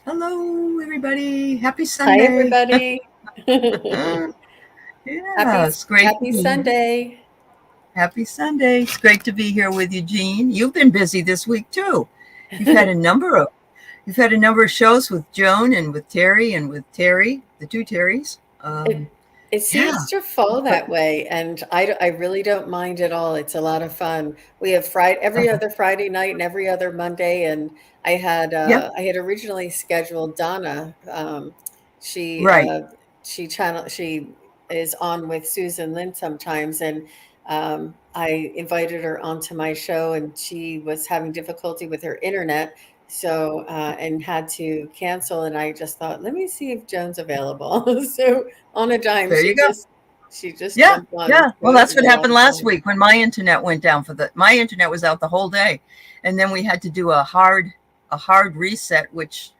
Hello, everybody. Happy Hi, Sunday. everybody. Yeah, happy it's great to Happy be here. Sunday. Happy Sunday. It's great to be here with you, Jean. You've been busy this week too. You've had a number of you've had a number of shows with Joan and with Terry and with Terry, the two Terrys. It it Yeah, seems to fall but that way, and I really don't mind at all. It's a lot of fun. We have Friday every uh, other Friday night and every other Monday, and yeah, I had originally scheduled Donna. She right. she is on with Susan Lynn sometimes, and I invited her onto my show, and she was having difficulty with her internet. So, and had to cancel, and I just thought, let me see if Joan's available. So on a dime, There you go. she just Yeah, jumped on. yeah. So Well, it that's was what a lot happened of last fun. week when my internet went down my internet was out the whole day. And then we had to do a hard reset, which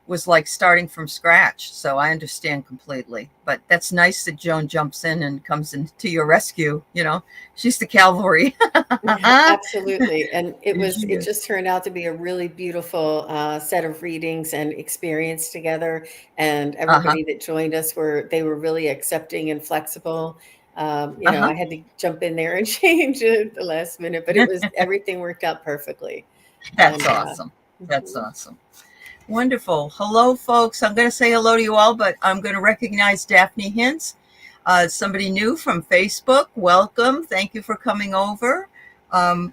was like starting from scratch. So I understand completely. But that's nice that Joan jumps in and comes in to your rescue. She's the cavalry. Absolutely. And She it is. just turned out to be a really beautiful set of readings and experience together. And Uh-huh. everybody that joined us they were really accepting and flexible. Uh-huh. I had to jump in there and change it at the last minute, but everything worked out perfectly. That's And awesome. That's mhm. awesome. Wonderful. Hello, folks. I'm going to say hello to you all, but I'm going to recognize Daphne Hintz, somebody new from Facebook. Welcome. Thank you for coming over.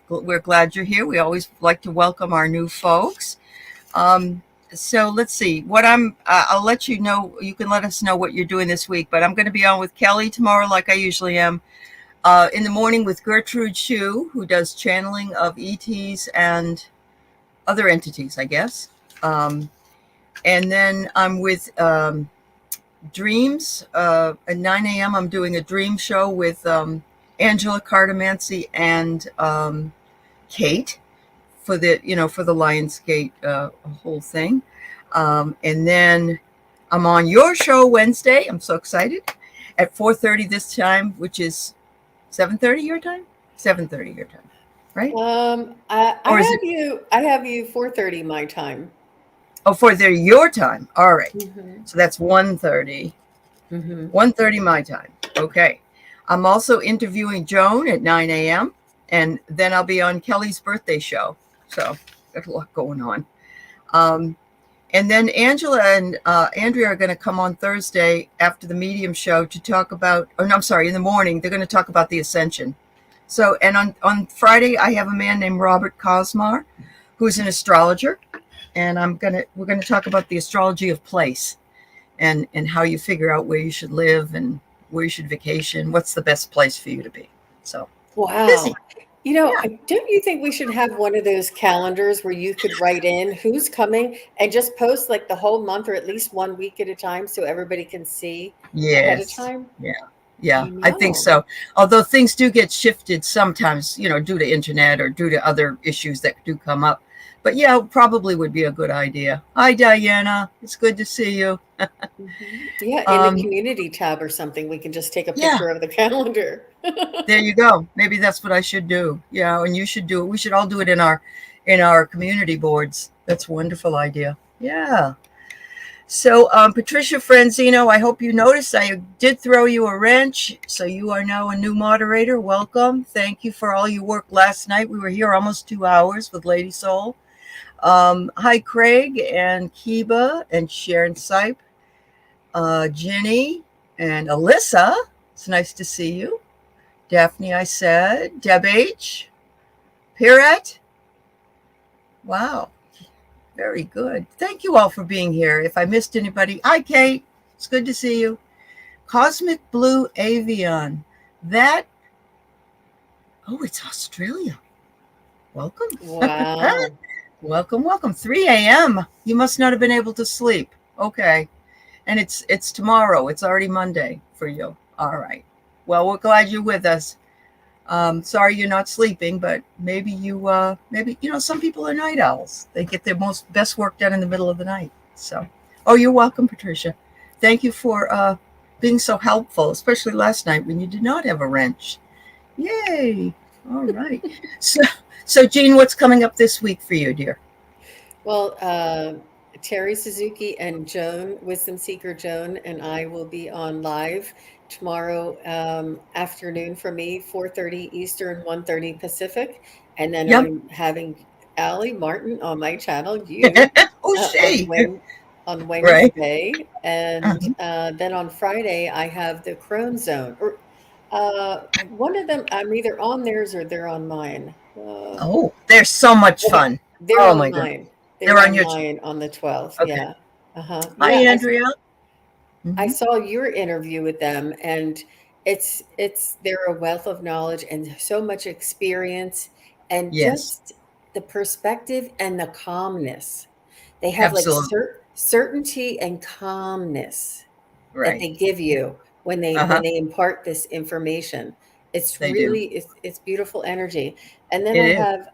We're glad you're here. We always like to welcome our new folks. Um, so let's see what I'll let you know. You can let us know what you're doing this week, but I'm going to be on with Kelly tomorrow, like I usually am. In the morning with Gertrude Shue, who does channeling of ETs and other entities, I guess. Um, and then I'm with Dreams at 9 a.m. I'm doing a dream show with Angela Cardamancy and Kate for the Lionsgate whole thing. And then I'm on your show Wednesday. I'm so excited at 4:30 this time, which is 7:30 your time. 7:30 your time, right? Or is it? I have you 4:30 my time. Oh, for their your time. All right. Hmm. So that's 1:30. Hmm. 1:30 my time. Okay. I'm also interviewing Joan at 9 a.m. And then I'll be on Kelly's birthday show. So there's a lot going on. Um, and then Angela and Andrea are going to come on Thursday after the medium show to talk about, oh, no, I'm sorry, in the morning, they're going to talk about the ascension. So, and on Friday, I have a man named Robert Cosmar, who's an astrologer. And we're going to talk about the astrology of place and how you figure out where you should live and where you should vacation. What's the best place for you to be? So busy. Wow. Yeah. Don't you think we should have one of those calendars where you could write in who's coming and just post like the whole month or at least 1 week at a time so everybody can see ahead of Yes. time? Yeah. Yeah, I I think know. so. Although things do get shifted sometimes, due to internet or due to other issues that do come up. But yeah, probably would be a good idea. Hi, Diana. It's good to see you. Yeah, in the Um, community tab or something, we can just take a yeah, picture of the calendar. there you go. Maybe that's what I should do. Yeah, and you should do it. We should all do it in our community boards. That's a wonderful idea. Yeah. So, Patricia Franzino, I hope you noticed I did throw you a wrench. So, you are now a new moderator. Welcome. Thank you for all your work last night. We were here almost 2 hours with Lady Soul. Hi, Craig and Kiba and Sharon Sipe, Jenny and Alyssa. It's nice to see you. Daphne, I said. Deb H. Pirat. Wow. Very good. Thank you all for being here. If I missed anybody, hi, Kate. It's good to see you. Cosmic Blue Avian. That, oh, it's Australia. Welcome. Wow. Welcome, welcome. 3 a.m. You must not have been able to sleep. Okay. And it's tomorrow. It's already Monday for you. All right. Well, we're glad you're with us. Sorry you're not sleeping, but maybe some people are night owls. They get their best work done in the middle of the night. So, oh, you're welcome, Patricia. Thank you for being so helpful, especially last night when you did not have a wrench. Yay! All right. So, Jean, what's coming up this week for you, dear? Well, Terry Suzuki and Joan, Wisdom Seeker Joan, and I will be on live tomorrow afternoon for me, 4:30 Eastern, 1:30 Pacific. And then Yep. I'm having Allie Martin on my channel, you, Who's on she? on Right. Wednesday. And Uh-huh. then on Friday, I have the Crone Zone. Or one of them, I'm either on theirs or they're on mine. Oh, they're so much Okay, fun. they're Oh on my God. mine. They're They're on on your mine on the 12th. okay. Yeah. Uh-huh. Hi, Yeah, Andrea. I Hmm. saw your interview with them, and it's they're a wealth of knowledge and so much experience, and Yes, just the perspective and the calmness. They have like absolutely. certainty and calmness that Right. they give you when Uh-huh. they impart this information. It's They do. really it's beautiful energy. And then It I is. have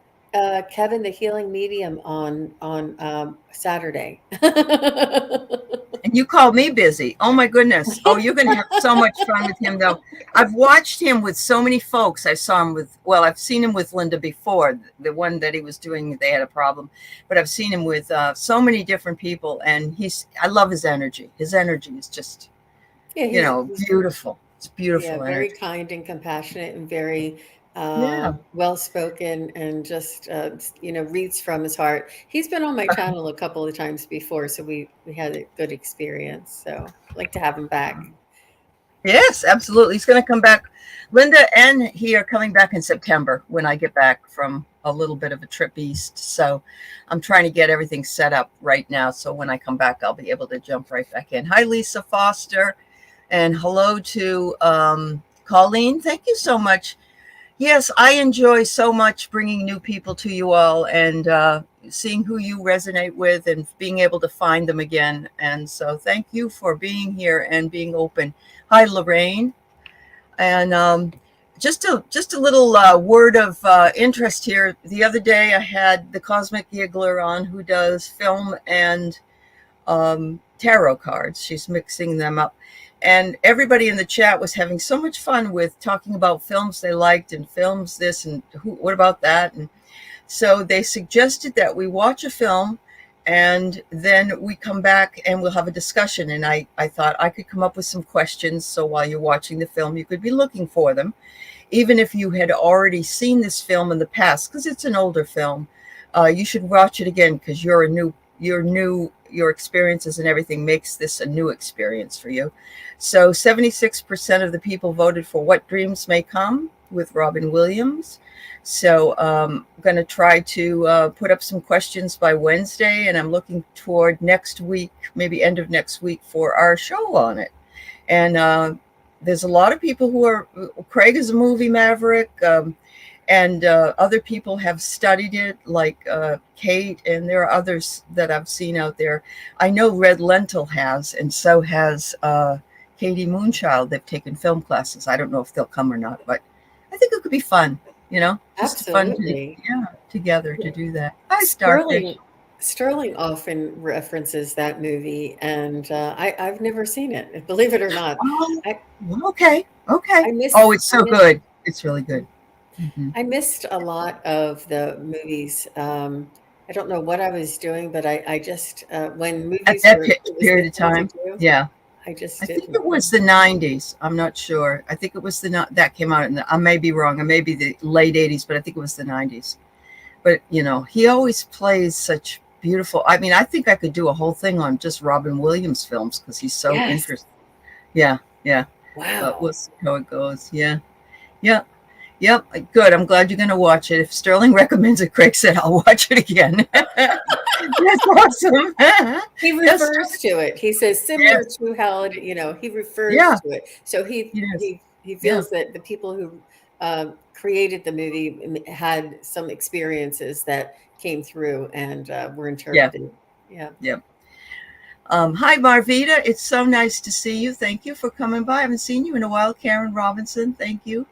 Kevin the Healing Medium on Saturday. And you called me busy. Oh my goodness. Oh, you're going to have so much fun with him, though. I've watched him with so many folks. I saw him with, well, I've seen him with Linda before, the one that he was doing, they had a problem. But I've seen him with so many different people. And I love his energy. His energy is just, Yeah, he's beautiful. It's yeah, beautiful very energy. kind and compassionate and very Yeah. well spoken and just reads from his heart. He's been on my channel a couple of times before, so we had a good experience. So I'd like to have him back. Yes, absolutely. He's going to come back. Linda and he are coming back in September when I get back from a little bit of a trip east. So I'm trying to get everything set up right now. So when I come back, I'll be able to jump right back in. Hi, Lisa Foster. And hello to Colleen. Thank you so much. Yes, I enjoy so much bringing new people to you all and seeing who you resonate with and being able to find them again. And so thank you for being here and being open. Hi, Lorraine. And just a little word of interest here. The other day I had the Cosmic Giggler on who does film and tarot cards. She's mixing them up. And everybody in the chat was having so much fun with talking about films they liked and films this and what about that. And so they suggested that we watch a film and then we come back and we'll have a discussion. And I thought I could come up with some questions. So while you're watching the film, you could be looking for them, even if you had already seen this film in the past, because it's an older film. You should watch it again because you're new, your experiences and everything makes this a new experience for you. So 76% of the people voted for What Dreams May Come with Robin Williams. So I'm going to try to put up some questions by Wednesday, and I'm looking toward next week, maybe end of next week, for our show on it. And there's a lot of people who are, Craig is a movie maverick, and other people have studied it, like Kate, and there are others that I've seen out there. I know Red Lentil has, and so has Katie Moonchild. They've taken film classes. I don't know if they'll come or not, but I think it could be fun, just fun to, Absolutely. together to do that. Hi, Starfish. Sterling often references that movie, and I've never seen it. Believe it or not, Oh, I okay. I Oh, missed it's I so missed good. It's really good. Hmm. I missed a lot of the movies. I don't know what I was doing, but I just when At movies that were it was period the of thing to time. do. Yeah. I just I think didn't. it was the 90s. I'm not sure. I think it was that came out I may be wrong. It may be the late 80s, but I think it was the 90s. But, he always plays such beautiful. I mean, I think I could do a whole thing on just Robin Williams films because he's so Yes. interesting. Yeah, yeah. But Wow. we'll see how it goes. Yeah. Yeah. Yep. Good. I'm glad you're going to watch it. If Sterling recommends it, Craig said, I'll watch it again. That's awesome. He Yes. refers to it. He says similar Yes. to how it, he refers Yeah. to it. So he Yes. he he Yeah. feels that the people who created the movie had some experiences that came through and were Yeah. interpreted. Yeah. Yeah. Hi, Marvita. It's so nice to see you. Thank you for coming by. I haven't seen you in a while. Karen Robinson, thank you.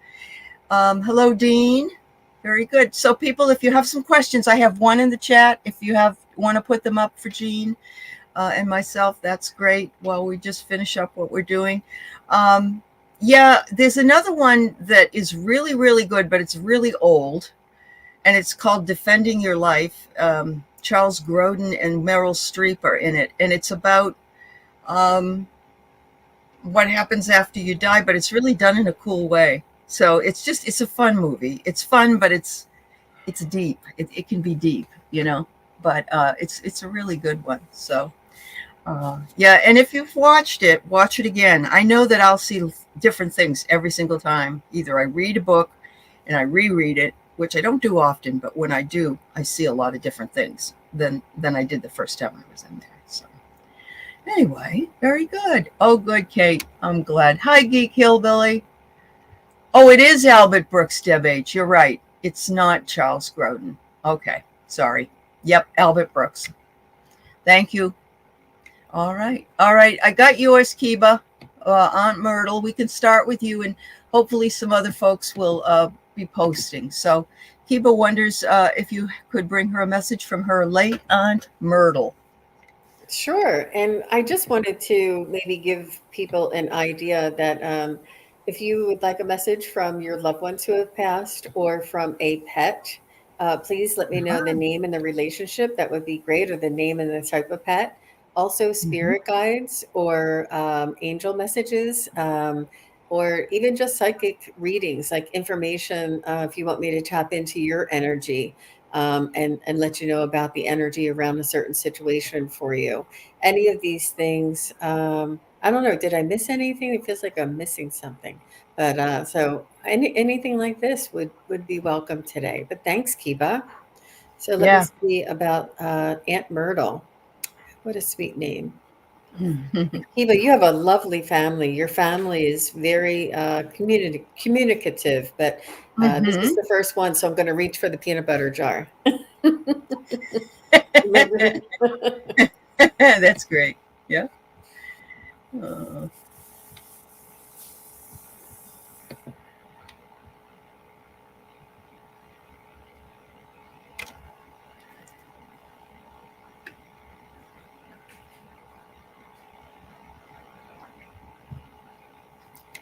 Hello, Dean. Very good. So, people, if you have some questions, I have one in the chat. If you want to put them up for Jean and myself, that's great. While we just finish up what we're doing. Yeah, there's another one that is really, really good, but it's really old, and it's called Defending Your Life. Charles Grodin and Meryl Streep are in it, and it's about what happens after you die, but it's really done in a cool way. So it's a fun movie. It's fun, but it's deep. It can be deep, but it's a really good one. So yeah, and if you've watched it, watch it again. I know that I'll see different things every single time. Either I read a book and I reread it, which I don't do often, but when I do, I see a lot of different things than I did the first time I was in there. So anyway, very good. Oh, good, Kate. I'm glad. Hi, Geek Hillbilly. Oh, it is Albert Brooks, Deb H. You're right. It's not Charles Grodin. Okay, sorry. Yep, Albert Brooks. Thank you. All right. I got yours, Kiba. Aunt Myrtle. We can start with you, and hopefully some other folks will be posting. So Kiba wonders if you could bring her a message from her late Aunt Myrtle. Sure. And I just wanted to maybe give people an idea that if you would like a message from your loved ones who have passed or from a pet, please let me know the name and the relationship. That would be great, or the name and the type of pet. Also, spirit guides or angel messages, or even just psychic readings, like information if you want me to tap into your energy. And let you know about the energy around a certain situation for you. Any of these things, I don't know. Did I miss anything? It feels like I'm missing something. But so anything like this would be welcome today. But thanks, Kiba. So let me see about Aunt Myrtle. What a sweet name. Kiba, you have a lovely family. Your family is very communicative, but this is the first one, so I'm going to reach for the peanut butter jar. That's great. Yeah.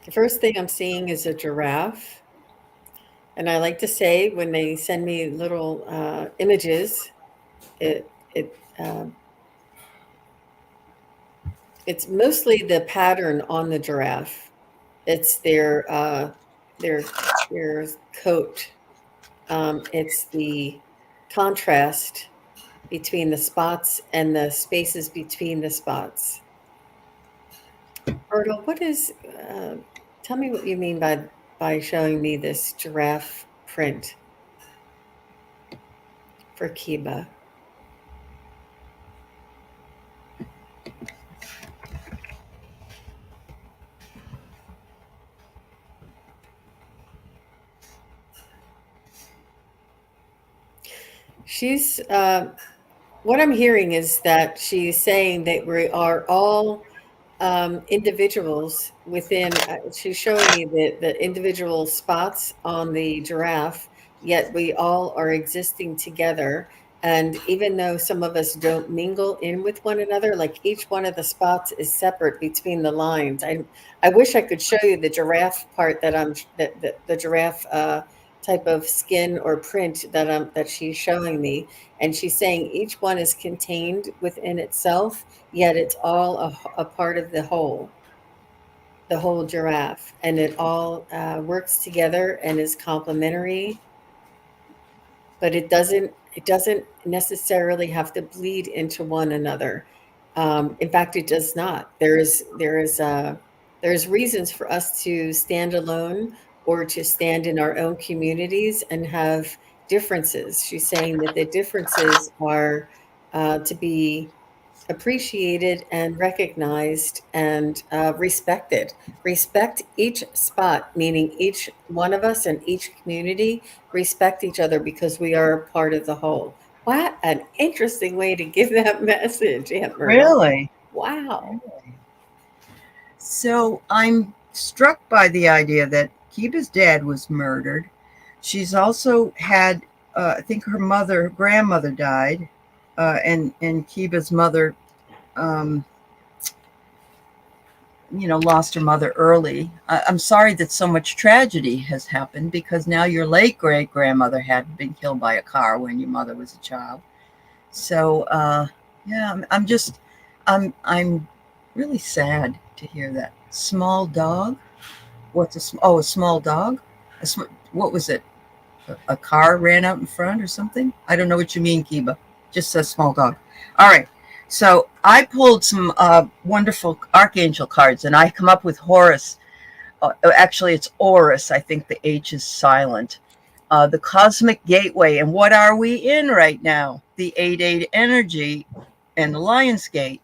The first thing I'm seeing is a giraffe. And I like to say, when they send me little images, it's mostly the pattern on the giraffe. It's their coat. It's the contrast between the spots and the spaces between the spots. Myrtle, tell me what you mean by showing me this giraffe print for Kiba. She's what I'm hearing is that she's saying that we are all individuals within. She's showing me the individual spots on the giraffe, yet we all are existing together. And even though some of us don't mingle in with one another, like each one of the spots is separate between the lines. I wish I could show you the giraffe part that the giraffe type of skin or print that she's showing me, and she's saying each one is contained within itself, yet it's all a part of the whole giraffe, and it all works together and is complementary, but it doesn't necessarily have to bleed into one another. In fact, it does not. There's reasons for us to stand alone or to stand in our own communities and have differences. She's saying that the differences are to be appreciated and recognized and respected. Respect each spot, meaning each one of us and each community respect each other because we are part of the whole. What an interesting way to give that message, Aunt Myrtle. Really? Wow. So I'm struck by the idea that Kiba's dad was murdered. She's also had, I think her grandmother died, and Kiba's mother, lost her mother early. I'm sorry that so much tragedy has happened, because now your late great grandmother had been killed by a car when your mother was a child. So yeah, I'm really sad to hear that. Small dog. What's a small dog? What was it? A car ran out in front or something? I don't know what you mean, Kiba. Just a small dog. All right. So I pulled some wonderful archangel cards, and I come up with Horus. Actually, it's Horus. I think the H is silent. The cosmic gateway. And what are we in right now? The 8-8 energy and the Lion's Gate.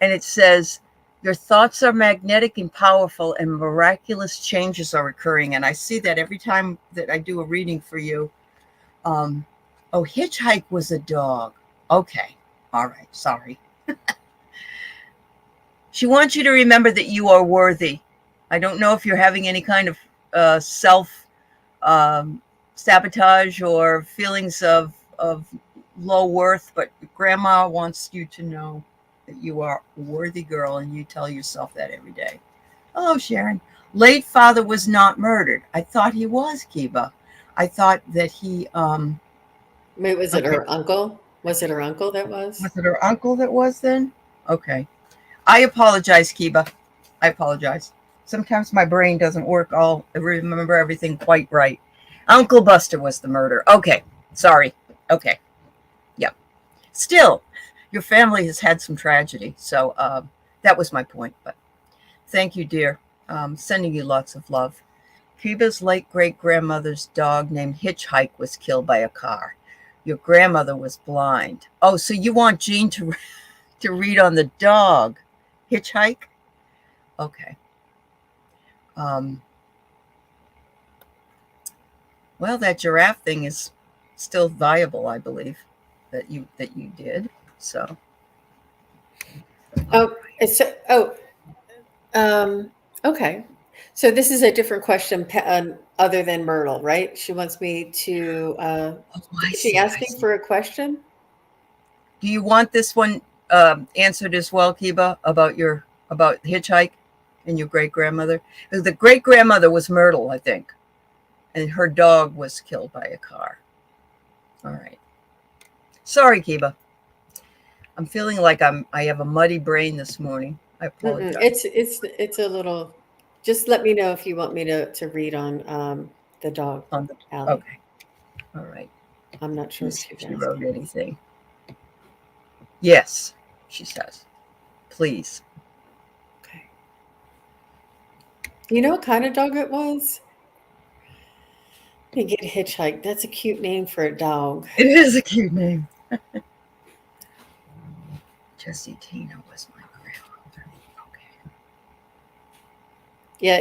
And it says, your thoughts are magnetic and powerful, and miraculous changes are occurring. And I see that every time that I do a reading for you. Oh, Hitchhike was a dog. Okay. All right. Sorry. She wants you to remember that you are worthy. I don't know if you're having any kind of self sabotage or feelings of low worth, but Grandma wants you to know that you are a worthy girl, and you tell yourself that every day. Hello, Sharon. Late father was not murdered. I thought he was, Kiba. I thought that he Wait, was it okay. her uncle? Was it her uncle that was? Was it her uncle that was then? Okay. I apologize, Kiba. I apologize. Sometimes my brain doesn't work all remember everything quite right. Uncle Buster was the murderer. Okay. Sorry. Okay. Yeah. Still, your family has had some tragedy. So that was my point. But thank you, dear. Sending you lots of love. Kiba's late great-grandmother's dog named Hitchhike was killed by a car. Your grandmother was blind. Oh, so you want Jean to read on the dog. Hitchhike? Okay. Well, that giraffe thing is still viable, I believe, that you did. So. Oh, okay. So this is a different question other than Myrtle, right? She wants me to. Is she asking for a question? Do you want this one answered as well, Kiba, about Hitchhike and your great grandmother? The great grandmother was Myrtle, I think, and her dog was killed by a car. All right. Sorry, Kiba. I'm feeling like I have a muddy brain this morning. I apologize. It's a little. Just let me know if you want me to read on the dog. Allie. Okay. All right. I'm not sure if she wrote anything. Yes, she says. Please. Okay. You know what kind of dog it was? Let me get Hitchhike. That's a cute name for a dog. It is a cute name. Jessie Tina was my grandmother. Okay. Yeah,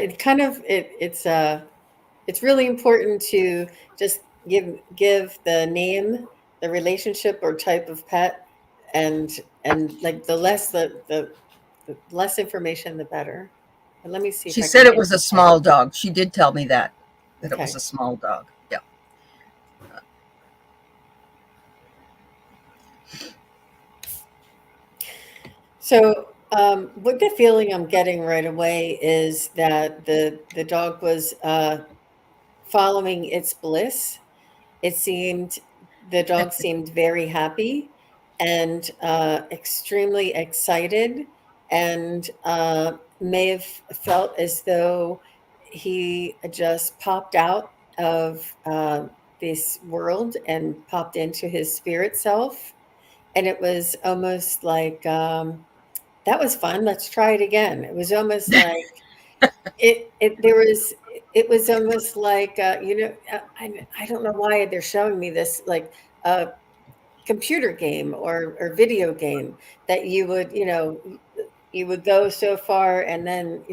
it's really important to just give the name, the relationship or type of pet, and like the less information, the better. But let me see. She said it was a small dog. She did tell me that it was a small dog. Yeah. So, what the feeling I'm getting right away is that the dog was following its bliss. The dog seemed very happy and extremely excited, and may have felt as though he just popped out of this world and popped into his spirit self. And it was almost like, that was fun. Let's try it again. It was almost like it was almost like, I don't know why they're showing me this, like a computer game or video game that you would go so far, and then,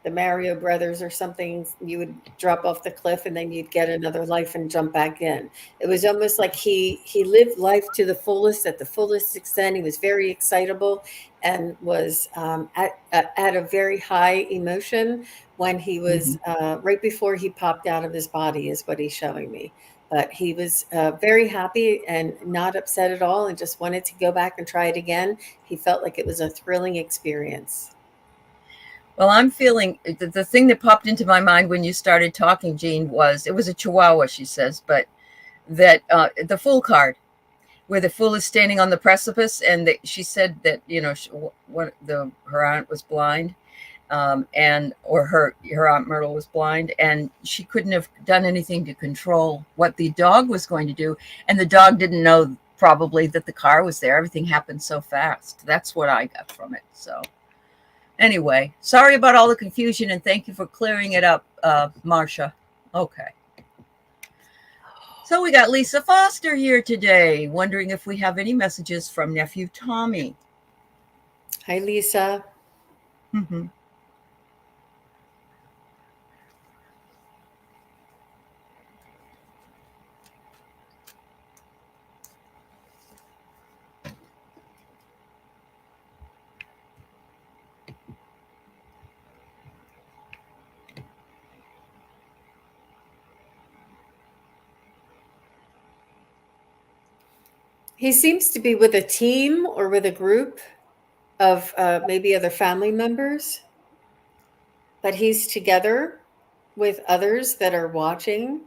the Mario Brothers or something, you would drop off the cliff and then you'd get another life and jump back in. It was almost like he lived life to the fullest, at the fullest extent. He was very excitable and was at a very high emotion when he was right before he popped out of his body, is what he's showing me. But he was very happy and not upset at all, and just wanted to go back and try it again. He felt like it was a thrilling experience. Well, I'm feeling the thing that popped into my mind when you started talking, Jean, it was a Chihuahua, she says, but that the Fool card, where the fool is standing on the precipice, and she said that, you know, her aunt was blind, and or her Aunt Myrtle was blind, and she couldn't have done anything to control what the dog was going to do, and the dog didn't know probably that the car was there. Everything happened so fast. That's what I got from it. So anyway, sorry about all the confusion, and thank you for clearing it up, Marcia. Okay. So we got Lisa Foster here today, wondering if we have any messages from Nephew Tommy. Hi, Lisa. Mm-hmm. He seems to be with a team or with a group of maybe other family members, but he's together with others that are watching.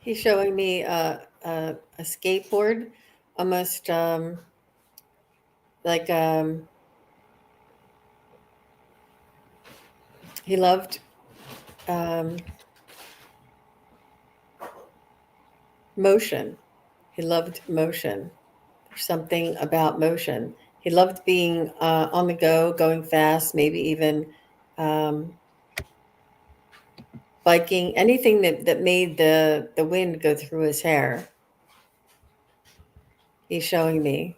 He's showing me a skateboard, almost like he loved motion. He loved motion. There's something about motion. He loved being on the go, going fast, maybe even biking, anything that made the wind go through his hair. He's showing me.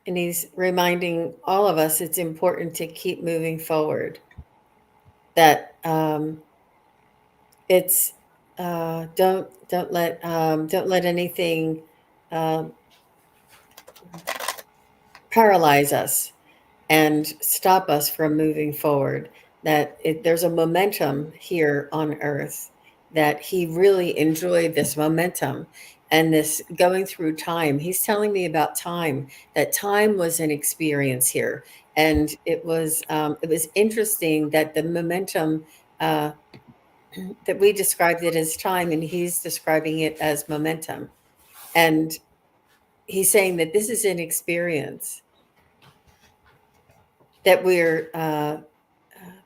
And he's reminding all of us it's important to keep moving forward. That it's don't let anything paralyze us and stop us from moving forward. That there's a momentum here on Earth, that he really enjoyed this momentum and this going through time. He's telling me about time, that time was an experience here. And it was interesting that the momentum, that we described it as time and he's describing it as momentum. And he's saying that this is an experience that we're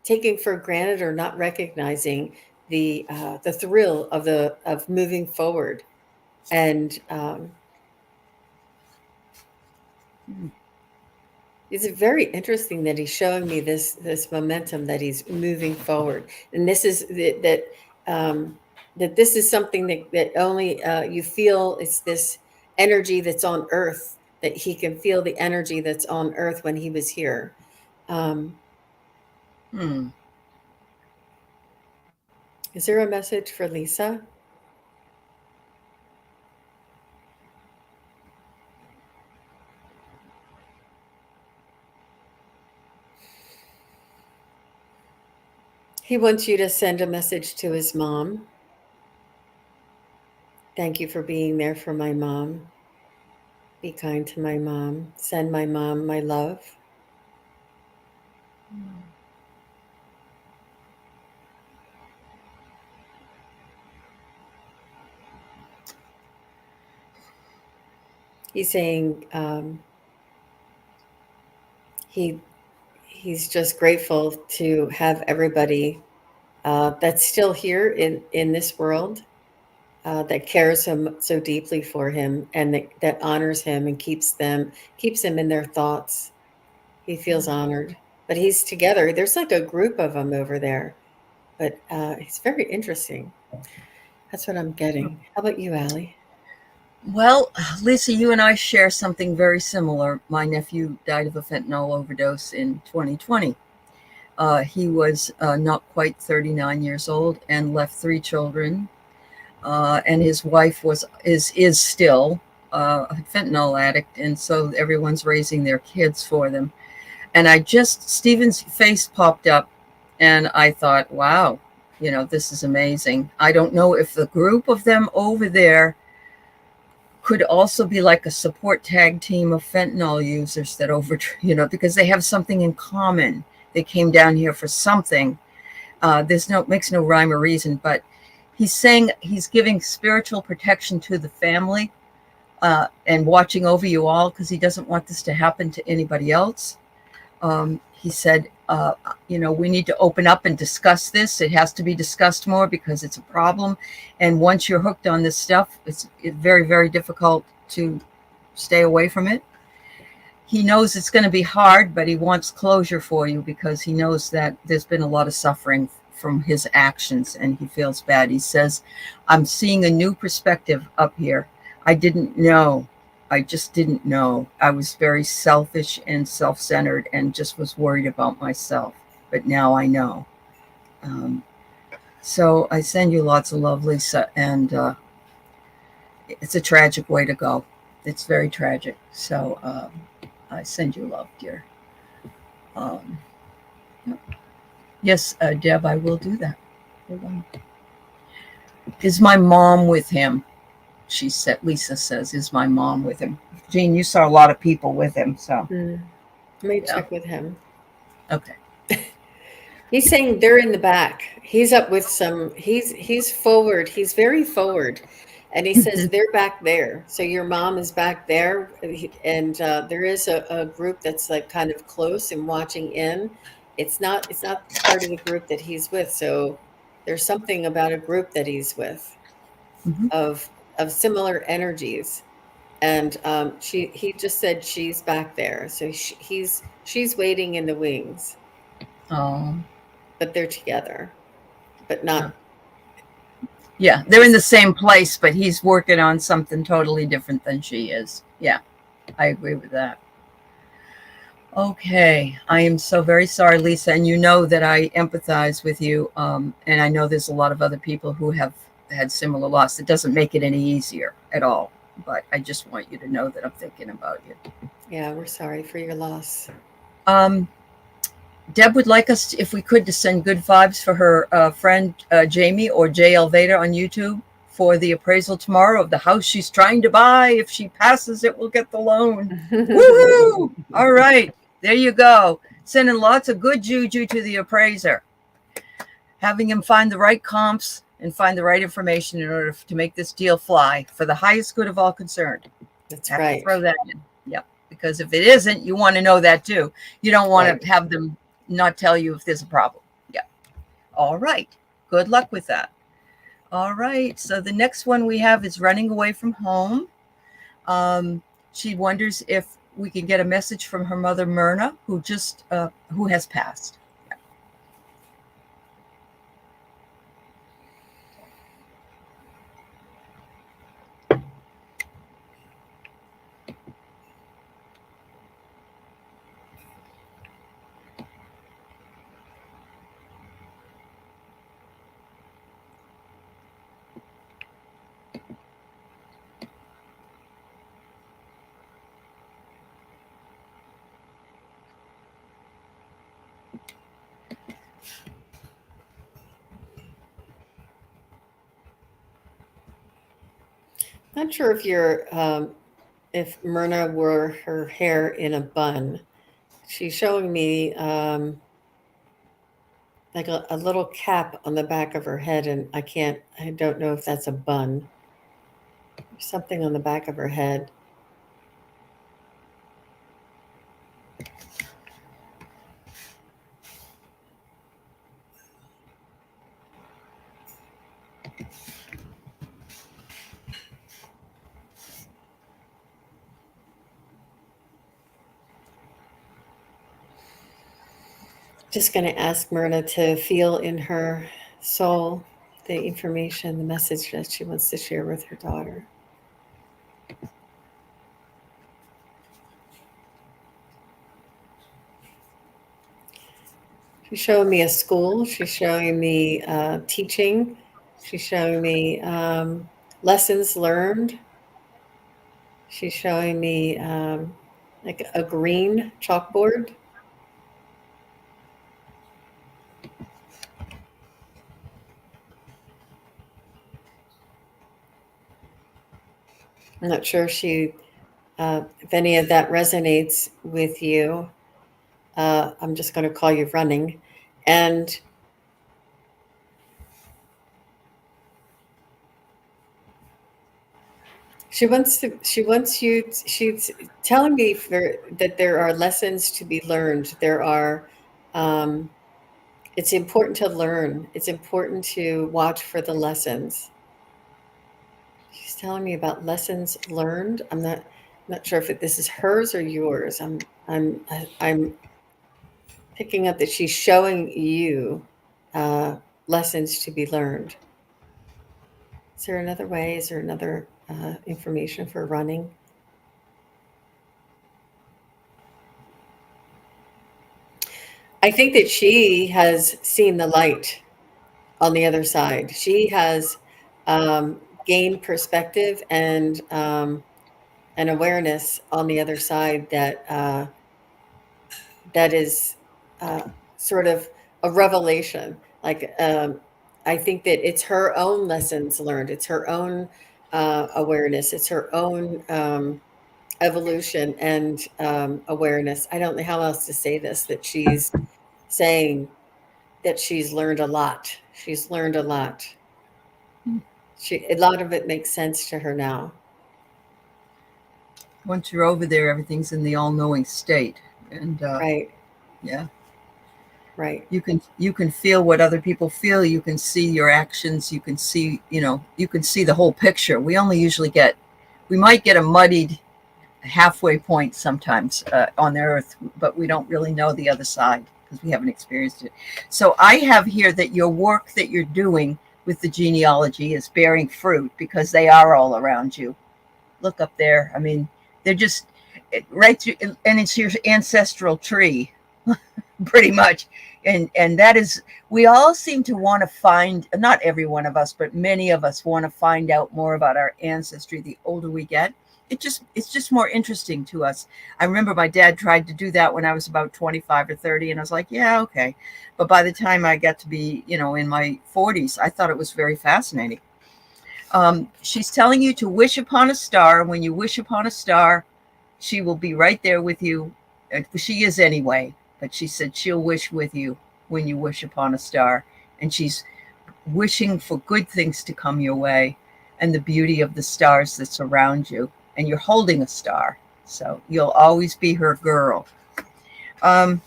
taking for granted or not recognizing the thrill of moving forward. And it's very interesting that he's showing me this momentum, that he's moving forward. And this is that this is something that only you feel. It's this energy that's on Earth, that he can feel the energy that's on Earth when he was here. Is there a message for Lisa? He wants you to send a message to his mom. Thank you for being there for my mom. Be kind to my mom. Send my mom my love. He's saying he's just grateful to have everybody that's still here in this world, that cares him so deeply for him, and that honors him and keeps him in their thoughts. He feels honored, but he's together. There's like a group of them over there, but it's very interesting. That's what I'm getting. How about you, Allie? Well, Lisa, you and I share something very similar. My nephew died of a fentanyl overdose in 2020. He was not quite 39 years old and left 3 children. And his wife is still a fentanyl addict, and so everyone's raising their kids for them. And Stephen's face popped up, and I thought, wow, This is amazing. I don't know if the group of them over there could also be like a support tag team of fentanyl users that because they have something in common. They came down here for something. Makes no rhyme or reason, but he's saying he's giving spiritual protection to the family and watching over you all because he doesn't want this to happen to anybody else. He said, we need to open up and discuss this. It has to be discussed more because it's a problem. And once you're hooked on this stuff, it's very, very difficult to stay away from it. He knows it's going to be hard, but he wants closure for you because he knows that there's been a lot of suffering from his actions and he feels bad. He says, I'm seeing a new perspective up here. I didn't know. I just didn't know. I was very selfish and self-centered and just was worried about myself. But now I know. So I send you lots of love, Lisa. And it's a tragic way to go. It's very tragic. So I send you love, dear. Yes, Deb, I will do that. Hold on. Is my mom with him? She said, Lisa says, is my mom with him? Jean, you saw a lot of people with him, so. Let me check with him. Okay. He's saying they're in the back. He's up with he's forward. He's very forward. And he says they're back there. So your mom is back there. And there is a group that's like kind of close and watching in. It's not part of the group that he's with. So there's something about a group that he's with of similar energies. And he just said she's back there. So she's waiting in the wings. Oh. But they're together. But not. Yeah, they're in the same place, but he's working on something totally different than she is. Yeah, I agree with that. Okay, I am so very sorry, Lisa, and you know that I empathize with you, and I know there's a lot of other people who have had similar loss. It doesn't make it any easier at all, but I just want you to know that I'm thinking about you. Yeah, we're sorry for your loss. Deb would like us, if we could, to send good vibes for her friend Jamie or JL Vader on YouTube for the appraisal tomorrow of the house she's trying to buy. If she passes it, we'll get the loan. Woohoo! All right, there you go. Sending lots of good juju to the appraiser. Having him find the right comps and find the right information in order to make this deal fly for the highest good of all concerned. That's Have right. to throw that in. Yep. Because if it isn't, you want to know that too. You don't want to have them not tell you if there's a problem. Yeah. All right. Good luck with that. All right. So the next one we have is running away from home. She wonders if we can get a message from her mother, Myrna, who has passed. Yeah. Not sure if Myrna wore her hair in a bun. She's showing me like a little cap on the back of her head, and I don't know if that's a bun. There's something on the back of her head. Just going to ask Myrna to feel in her soul the information, the message that she wants to share with her daughter. She's showing me a school. She's showing me teaching. She's showing me lessons learned. She's showing me like a green chalkboard. I'm not sure if any of that resonates with you. I'm just going to call you running. And she's telling me that there are lessons to be learned. Um, it's important to learn. It's important to watch for the lessons. She's telling me about lessons learned. I'm not sure if this is hers or yours. I'm picking up that she's showing you lessons to be learned. Is there another way? Is there another information for running? I think that she has seen the light on the other side. She has gained perspective and an awareness on the other side that is uh, sort of a revelation. Like I think that it's her own lessons learned. It's her own awareness. It's her own evolution and awareness. I don't know how else to say this. That she's saying that she's learned a lot. She's learned a lot. A lot of it makes sense to her now. Once you're over there, everything's in the all-knowing state, and Right. yeah, Right. you can feel what other people feel. You can see your actions. You can see, you can see the whole picture. We might get a muddied halfway point sometimes on the earth, but we don't really know the other side because we haven't experienced it. So I have here that your work that you're doing with the genealogy is bearing fruit because they are all around you. Look up there. I mean, they're just right through, and it's your ancestral tree, pretty much. And that is, we all seem to want to find, not every one of us, but many of us want to find out more about our ancestry the older we get. It's just more interesting to us. I remember my dad tried to do that when I was about 25 or 30, and I was like, yeah, okay. But by the time I got to be, in my 40s, I thought it was very fascinating. She's telling you to wish upon a star. When you wish upon a star, she will be right there with you. She is anyway, but she said she'll wish with you when you wish upon a star. And she's wishing for good things to come your way and the beauty of the stars that surround you. And you're holding a star, so you'll always be her girl. Um,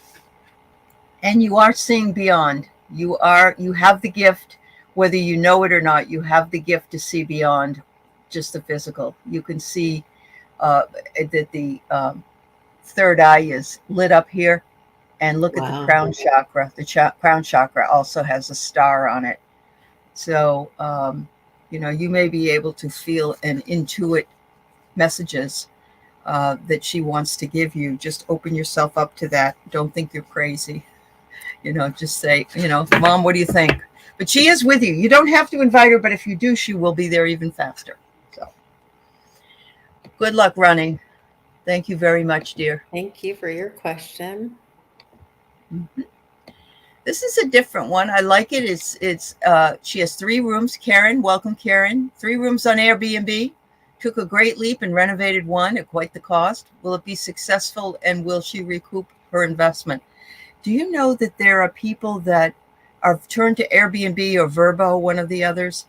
and you are seeing beyond. You have the gift, whether you know it or not. You have the gift to see beyond just the physical. You can see that the third eye is lit up here, and look at the Wow. crown chakra. The crown chakra also has a star on it. So you may be able to feel and intuit messages that she wants to give you. Just open yourself up to that. Don't think you're crazy. Just say, Mom, what do you think? But she is with you. You don't have to invite her, but if you do, she will be there even faster. So good luck running. Thank you very much, dear. Thank you for your question. Mm-hmm. This is a different one. I like it. It's she has 3 rooms. Karen, welcome, Karen. 3 rooms on Airbnb. Took a great leap and renovated one at quite the cost. Will it be successful, and will she recoup her investment? Do you know that there are people that are turned to Airbnb or Verbo, one of the others,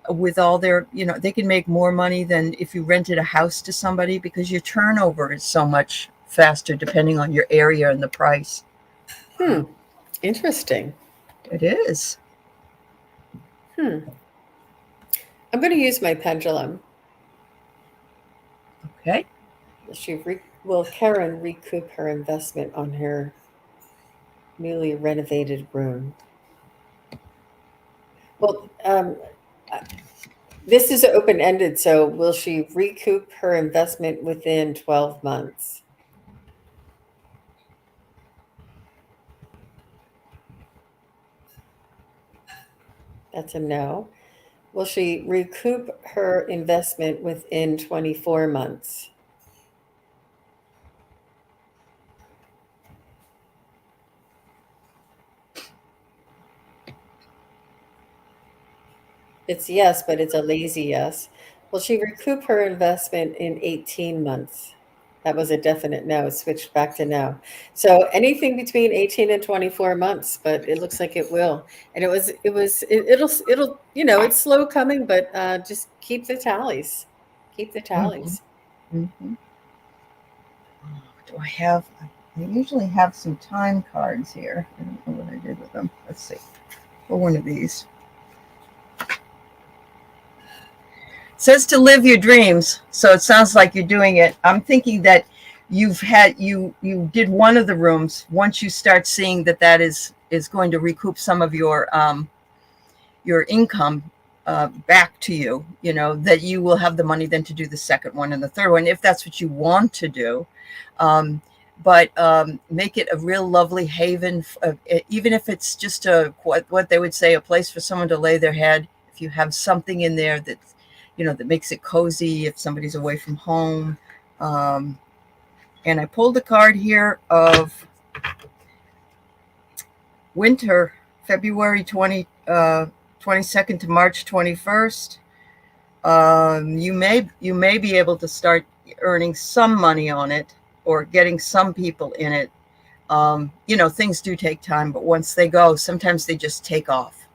with all their, they can make more money than if you rented a house to somebody because your turnover is so much faster depending on your area and the price. Interesting. It is. I'm going to use my pendulum. Okay. Will Karen recoup her investment on her newly renovated room? Well, this is open-ended, so will she recoup her investment within 12 months? That's a no. Will she recoup her investment within 24 months? It's yes, but it's a lazy yes. Well, she recouped her investment in 18 months. That was a definite no. It switched back to no. So anything between 18 and 24 months, but it looks like it will. And it'll, it's slow coming, but just keep the tallies. Keep the Mhm. tallies. Mhm. Do I have? I usually have some time cards here. I don't know what I did with them. Let's see. For one of these. It says to live your dreams, so it sounds like you're doing it. I'm thinking that you did one of the rooms. Once you start seeing that is going to recoup some of your income back to you, that you will have the money then to do the second one and the third one if that's what you want to do. But make it a real lovely haven, even if it's just what they would say, a place for someone to lay their head. If you have something in there that makes it cozy if somebody's away from home. And I pulled a card here of winter, February 22nd to March 21st. You may be able to start earning some money on it or getting some people in it. Things do take time, but once they go, sometimes they just take off,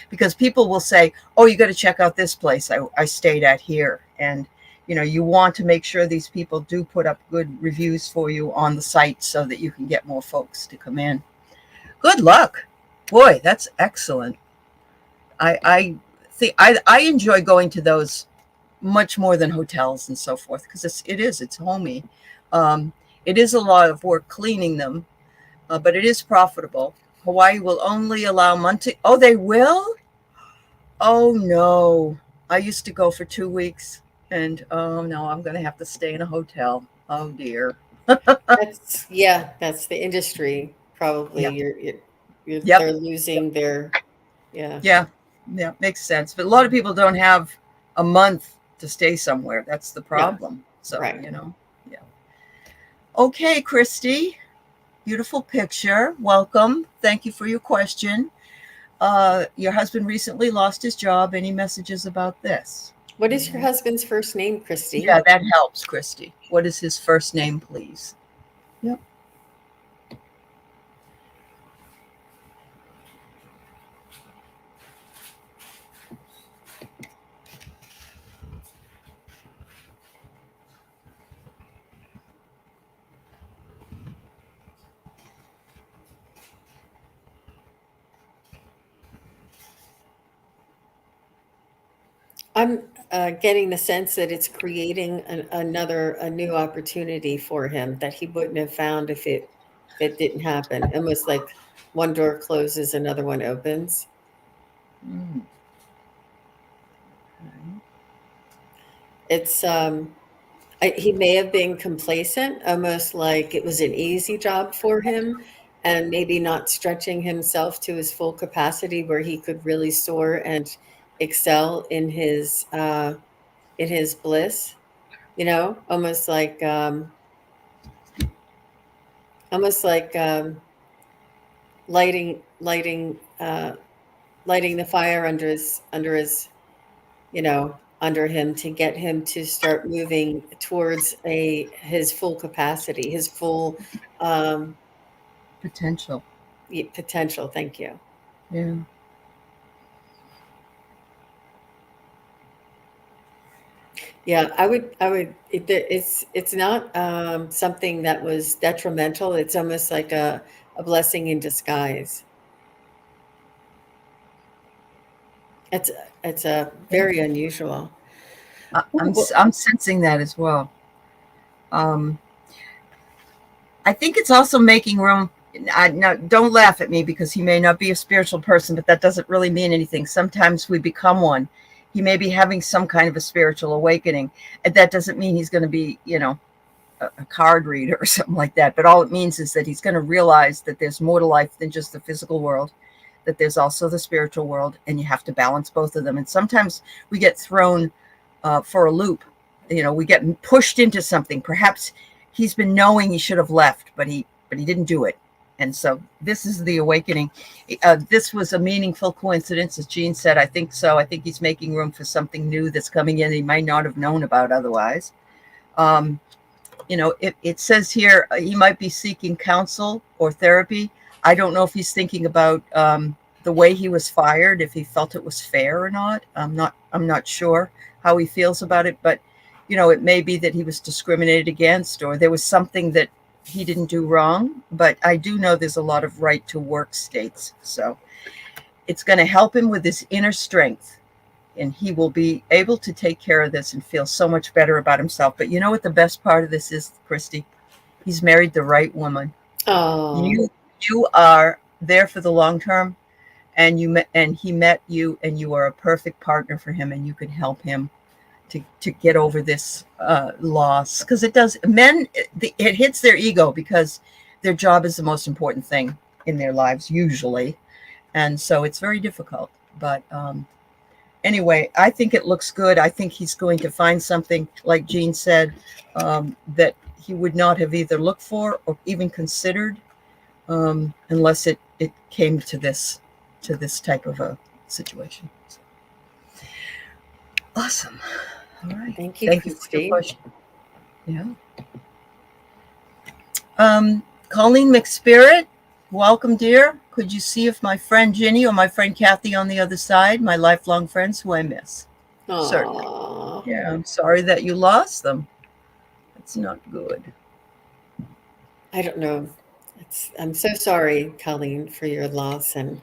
because people will say, oh, you got to check out this place I stayed at here. And, you want to make sure these people do put up good reviews for you on the site so that you can get more folks to come in. Good luck. Boy, that's excellent. I think I enjoy going to those much more than hotels and so forth, because it's homey. It is a lot of work cleaning them, but it is profitable. Hawaii will only allow monthly. Oh, they will? Oh no. I used to go for 2 weeks, and oh no, I'm going to have to stay in a hotel. Oh dear. That's the industry. Probably Yep. they're Yep. losing their, yeah. Yeah. Yeah. Makes sense. But a lot of people don't have a month to stay somewhere. That's the No, problem. So, right. yeah. Okay, Christy. Beautiful picture. Welcome. Thank you for your question. Your husband recently lost his job. Any messages about this? What is your husband's first name, Christy? Yeah, that helps, Christy. What is his first name, please? Yep. I'm getting the sense that it's creating a new opportunity for him that he wouldn't have found if it didn't happen. Almost like one door closes, another one opens. Mm. Okay. It's he may have been complacent, almost like it was an easy job for him, and maybe not stretching himself to his full capacity where he could really soar and excel in his bliss. Almost like lighting lighting lighting the fire under him to get him to start moving towards his full capacity, his full Potential. potential. Thank you. Yeah. Yeah, it's not something that was detrimental. It's almost like a blessing in disguise. It's it's a very unusual. Ooh, well, I'm sensing that as well. Um, I think it's also making room. No, don't laugh at me because he may not be a spiritual person, but that doesn't really mean anything. Sometimes we become one. He may be having some kind of a spiritual awakening, and that doesn't mean he's going to be, a card reader or something like that. But all it means is that he's going to realize that there's more to life than just the physical world, that there's also the spiritual world, and you have to balance both of them. And sometimes we get thrown for a loop. We get pushed into something. Perhaps he's been knowing he should have left, but he didn't do it. And so this is the awakening. This was a meaningful coincidence, as Jean said. I think so. I think he's making room for something new that's coming in he might not have known about otherwise. It says here he might be seeking counsel or therapy. I don't know if he's thinking about the way he was fired, if he felt it was fair or not. I'm not sure how he feels about it, but it may be that he was discriminated against or there was something that he didn't do wrong. But I do know there's a lot of right to work states. So it's going to help him with his inner strength. And he will be able to take care of this and feel so much better about himself. But you know what the best part of this is, Christy? He's married the right woman. Oh, You are there for the long term, and he met you, and you are a perfect partner for him, and you can help him to get over this loss, because it does. Men, it hits their ego because their job is the most important thing in their lives usually, and so it's very difficult. But anyway, I think it looks good. I think he's going to find something, like Jean said, that he would not have either looked for or even considered unless it came to this type of a situation. So, awesome. All right. thank you, Thank you for your Christy. question. Yeah. Colleen McSpirit, welcome, dear. Could you see if my friend Ginny or my friend Kathy on the other side, my lifelong friends who I miss? Aww. Certainly. Yeah, I'm sorry that you lost them. That's not good. I don't know. I'm so sorry, Colleen, for your loss. And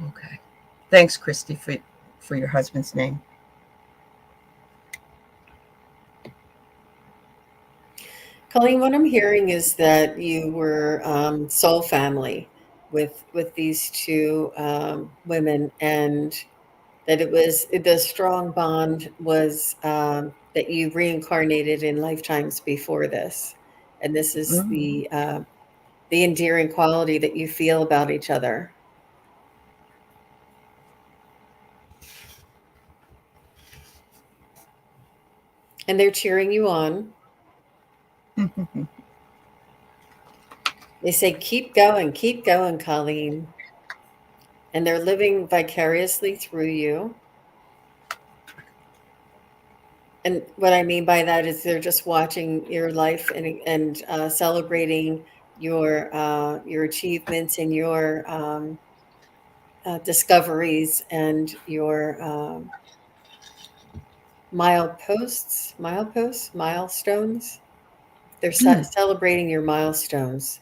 Okay. Thanks, Christy, for your husband's name. Colleen, what I'm hearing is that you were soul family with these two women, and that it was the strong bond was that you reincarnated in lifetimes before this, and this is the endearing quality that you feel about each other. And they're cheering you on. They say, keep going, Colleen. And they're living vicariously through you. And what I mean by that is they're just watching your life and celebrating your achievements and your discoveries and your milestones. They're celebrating your milestones.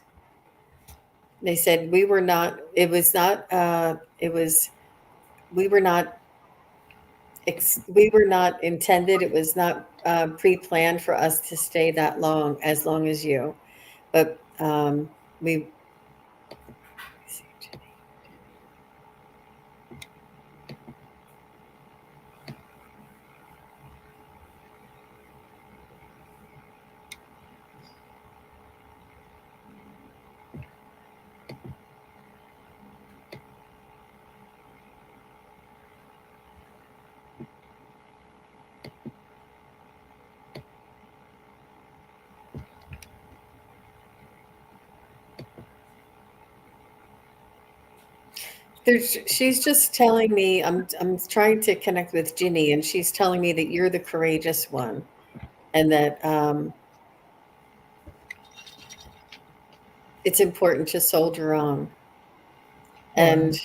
They said we were not. It was not. It was. We were not. We were not intended. It was not pre-planned for us to stay that long, as long as you. But we. She's just telling me I'm trying to connect with Ginny, and she's telling me that you're the courageous one, and that it's important to soldier on. And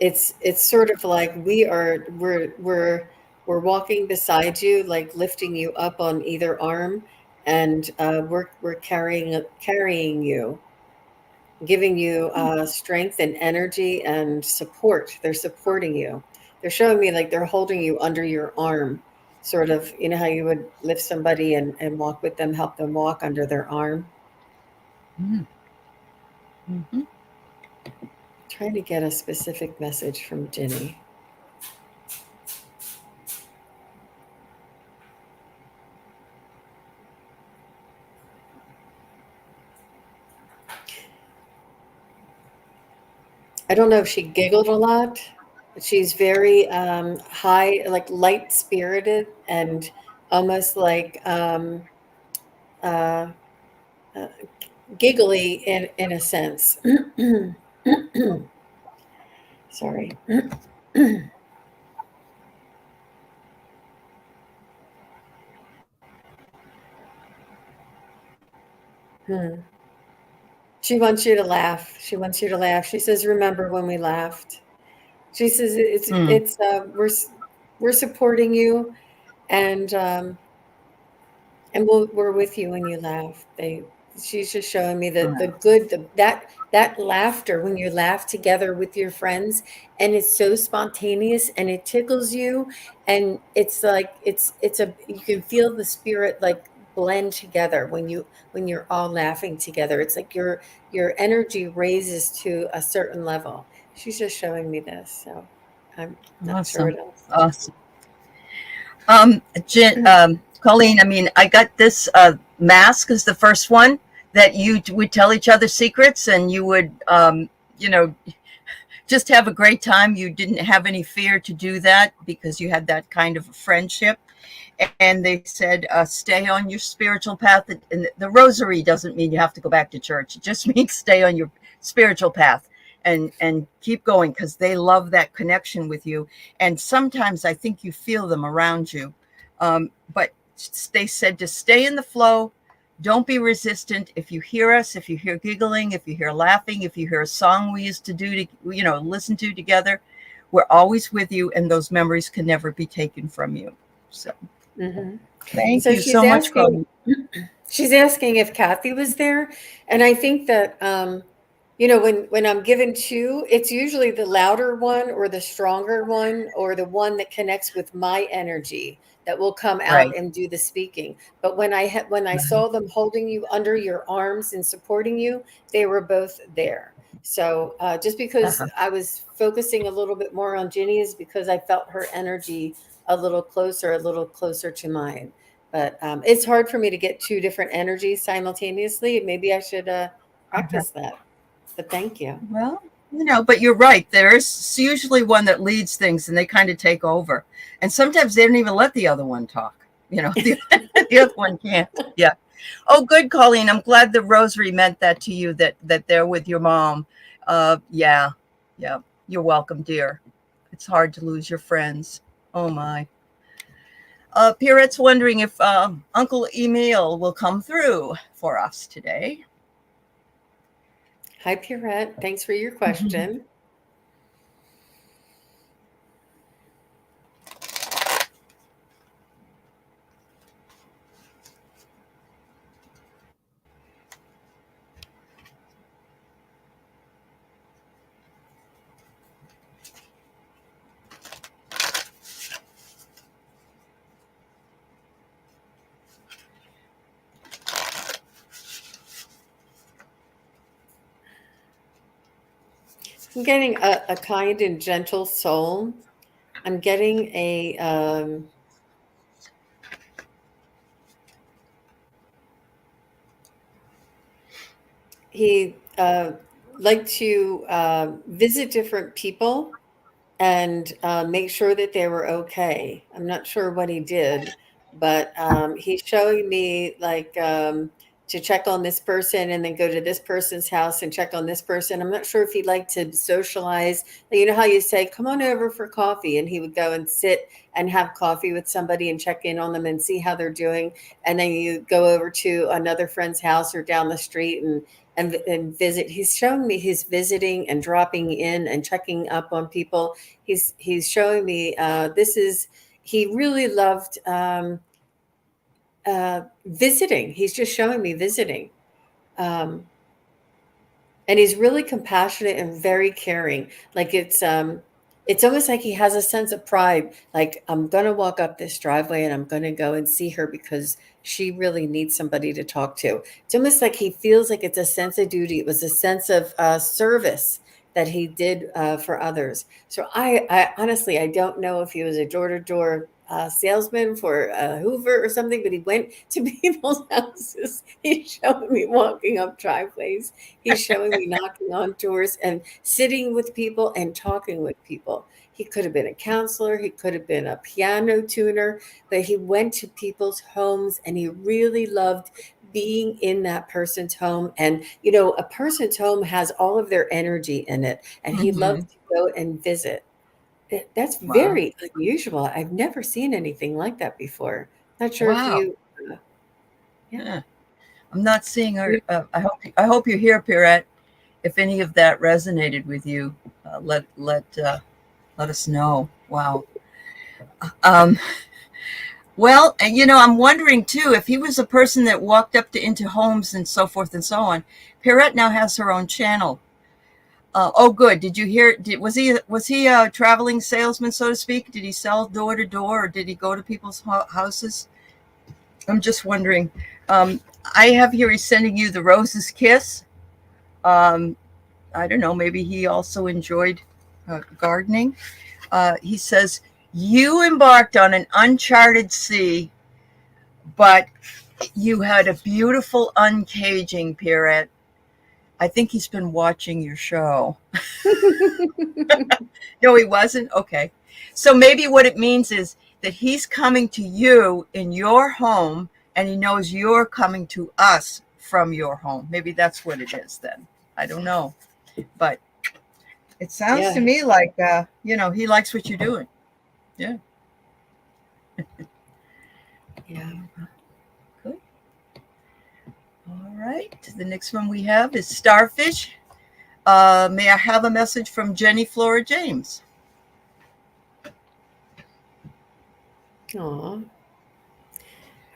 it's sort of like we're walking beside you, like lifting you up on either arm, and we're carrying you, giving you strength and energy and support. They're supporting you. They're showing me like they're holding you under your arm, sort of, you know how you would lift somebody and walk with them, help them walk under their arm. Mm-hmm. Trying to get a specific message from Ginny. I don't know if she giggled a lot, She's very high, like light spirited, and almost like uh, uh, giggly in a sense. Sorry. Hmm. She wants you to laugh. She wants you to laugh. She says, "Remember when we laughed?" She says, Mm, we're supporting you, and we're with you when you laugh." She's just showing me the right. good, that laughter when you laugh together with your friends, and it's so spontaneous and it tickles you, and it's like it's a you can feel the spirit like blend together when you're all laughing together. It's like your energy raises to a certain level. She's just showing me this, so I'm not sure Awesome. what else. Awesome. Colleen, I mean, I got this mask is the first one that you would tell each other secrets and you would, you know, just have a great time. You didn't have any fear to do that because you had that kind of a friendship. And they said, stay on your spiritual path. And the rosary doesn't mean you have to go back to church. It just means stay on your spiritual path and keep going because they love that connection with you. And sometimes I think you feel them around you. But they said to stay in the flow. Don't be resistant. If you hear us, if you hear giggling, if you hear laughing, if you hear a song we used to do to, listen to together, we're always with you, and those memories can never be taken from you. So Hmm. thank So you so much, Colleen. she's asking if Kathy was there, and I think that when I'm given two, it's usually the louder one or the stronger one or the one that connects with my energy that will come out Right. and do the speaking. But when I saw them holding you under your arms and supporting you, they were both there. So just because Uh-huh. I was focusing a little bit more on Ginny is because I felt her energy a little closer to mine. But it's hard for me to get two different energies simultaneously. Maybe I should Uh-huh. practice that. But thank you. Well, but you're right. There's usually one that leads things and they kind of take over. And sometimes they don't even let the other one talk. The other one can't. Yeah. Oh, good, Colleen. I'm glad the rosary meant that to you, that they're with your mom. Yeah. Yeah. You're welcome, dear. It's hard to lose your friends. Oh, my. Pierrette's wondering if Uncle Emil will come through for us today. Hi, Pierrette. Thanks for your question. I'm getting a kind and gentle soul. I'm getting a he like to visit different people and make sure that they were okay. I'm not sure what he did, but he's showing me like to check on this person and then go to this person's house and check on this person. I'm not sure if he'd like to socialize. You know how you say, come on over for coffee, and he would go and sit and have coffee with somebody and check in on them and see how they're doing. And then you go over to another friend's house or down the street and visit. He's showing me he's visiting and dropping in and checking up on people. He's showing me this is he really loved visiting. He's just showing me visiting, um, and he's really compassionate and very caring. Like it's almost like he has a sense of pride. Like I'm gonna walk up this driveway and I'm gonna go and see her because she really needs somebody to talk to. It's almost like he feels like it's a sense of duty. It was a sense of service that he did for others. So I honestly, I don't know if he was a door-to-door salesman for Hoover or something, but he went to people's houses. He's showing me walking up driveways. He's showing me knocking on doors and sitting with people and talking with people. He could have been a counselor. He could have been a piano tuner, but he went to people's homes and he really loved being in that person's home. And, you know, a person's home has all of their energy in it, and he loved to go and visit. That's Wow. very unusual. I've never seen anything like that before. Not sure if Wow. you, yeah. Yeah. I'm not seeing her. I hope you're here, Pierrette. If any of that resonated with you, let us know. Wow. Um, well, and you know, I'm wondering too if he was a person that walked up into homes and so forth and so on. Pierrette now has her own channel. Oh, good. Did you hear? Was he a traveling salesman, so to speak? Did he sell door to door, or did he go to people's houses? I'm just wondering. I have here he's sending you the Rose's Kiss. I don't know. Maybe he also enjoyed gardening. He says, you embarked on an uncharted sea, but you had a beautiful uncaging, Pierrette. I think he's been watching your show. No, he wasn't? Okay. So maybe what it means is that he's coming to you in your home and he knows you're coming to us from your home. Maybe that's what it is then. I don't know. But it sounds to me like, you know, he likes what you're doing. Yeah. Yeah. Good. All right. The next one we have is Starfish. May I have a message from Jenny Flora James? Aw. All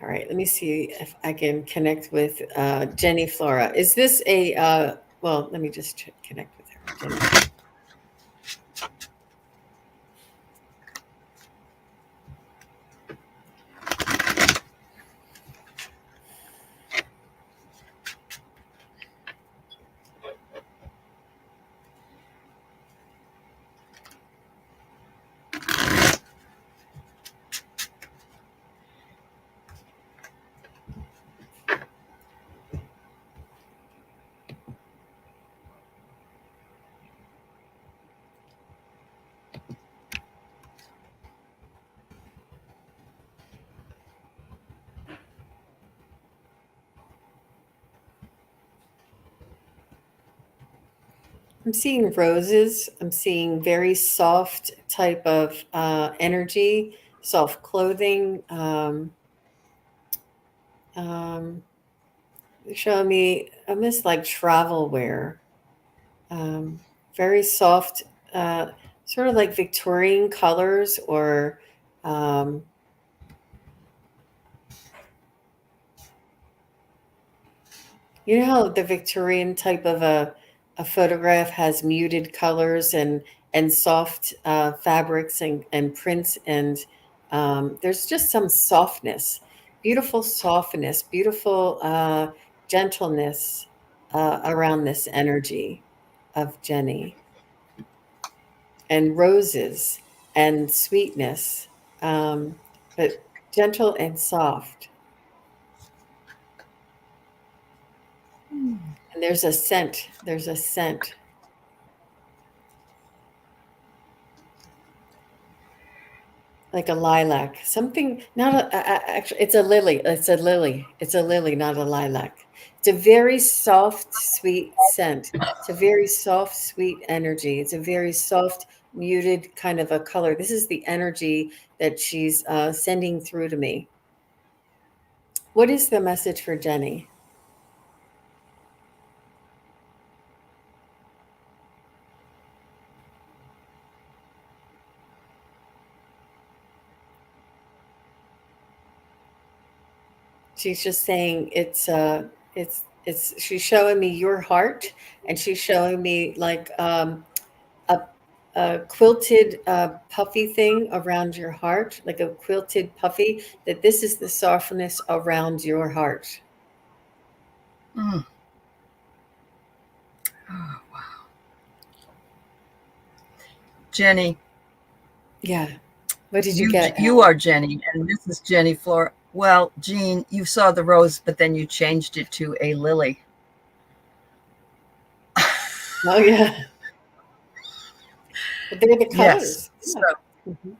right. Let me see if I can connect with Jenny Flora. Is this a, well, let me just connect with her. Jenny. I'm seeing roses. I'm seeing very soft type of energy, soft clothing. Showing me almost like travel wear. Very soft, sort of like Victorian colors, or um, you know how the Victorian type of a photograph has muted colors and soft fabrics and prints, and there's just some softness, beautiful gentleness around this energy of Jenny, and roses and sweetness, but gentle and soft. And there's a scent. There's a scent. Like a lilac, something, not actually, it's a lily. It's a lily, not a lilac. It's a very soft, sweet scent. It's a very soft, sweet energy. It's a very soft, muted kind of a color. This is the energy that she's sending through to me. What is the message for Jenny? She's just saying she's showing me your heart, and she's showing me like a, a quilted puffy thing around your heart, like a quilted puffy, that this is the softness around your heart. Oh, wow. Jenny. Yeah. What did you get? You are Jenny, and this is Jenny Flora. Well, Jean, you saw the rose, but then you changed it to a lily. Oh, yeah. But they're the colors. Yes. So, Mhm.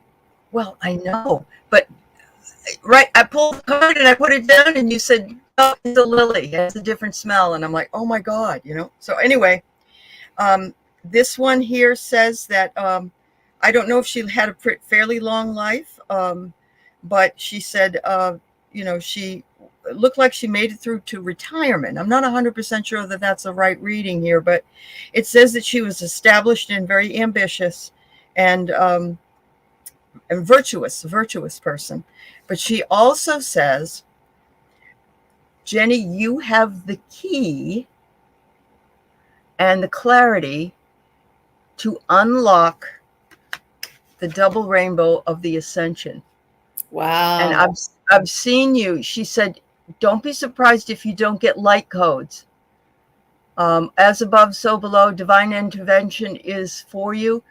well, I know, but I pulled the card and I put it down, and you said, "Oh, it's a lily. It has a different smell," and I'm like, "Oh my god," you know. So anyway, um, this one here says that I don't know if she had a fairly long life, but she said, she looked like she made it through to retirement. I'm not 100% sure that that's the right reading here, but it says that she was established and very ambitious and a virtuous person. But she also says, Jenny, you have the key and the clarity to unlock the double rainbow of the ascension. And Wow. I've seen you. She said, don't be surprised if you don't get light codes. As above, so below, divine intervention is for you.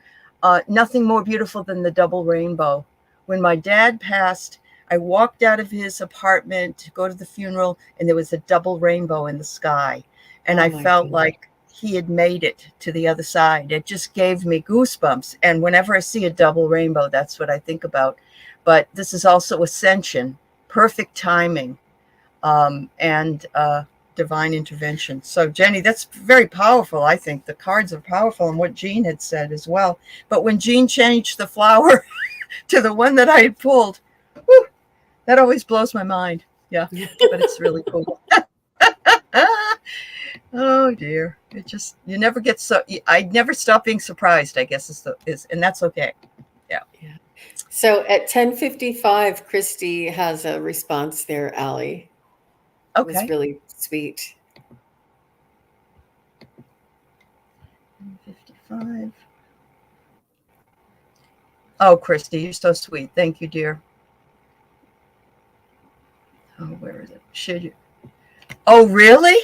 Nothing more beautiful than the double rainbow. When my dad passed, I walked out of his apartment to go to the funeral, and there was a double rainbow in the sky. And Oh I my felt goodness. like he had made it to the other side. It just gave me goosebumps. And whenever I see a double rainbow, that's what I think about. But this is also ascension, perfect timing, and divine intervention. So, Jenny, that's very powerful. I think the cards are powerful, and what Jean had said as well. But when Jean changed the flower to the one that I had pulled, whew, that always blows my mind. Yeah, but it's really cool. Oh dear, it just you never get so. I never stop being surprised. I guess and that's okay. Yeah. Yeah. So at 10:55, Christy has a response there, Allie. It was Okay. really sweet. 55. Oh, Christy, you're so sweet. Thank you, dear. Oh, where is it? Should you? Oh, really?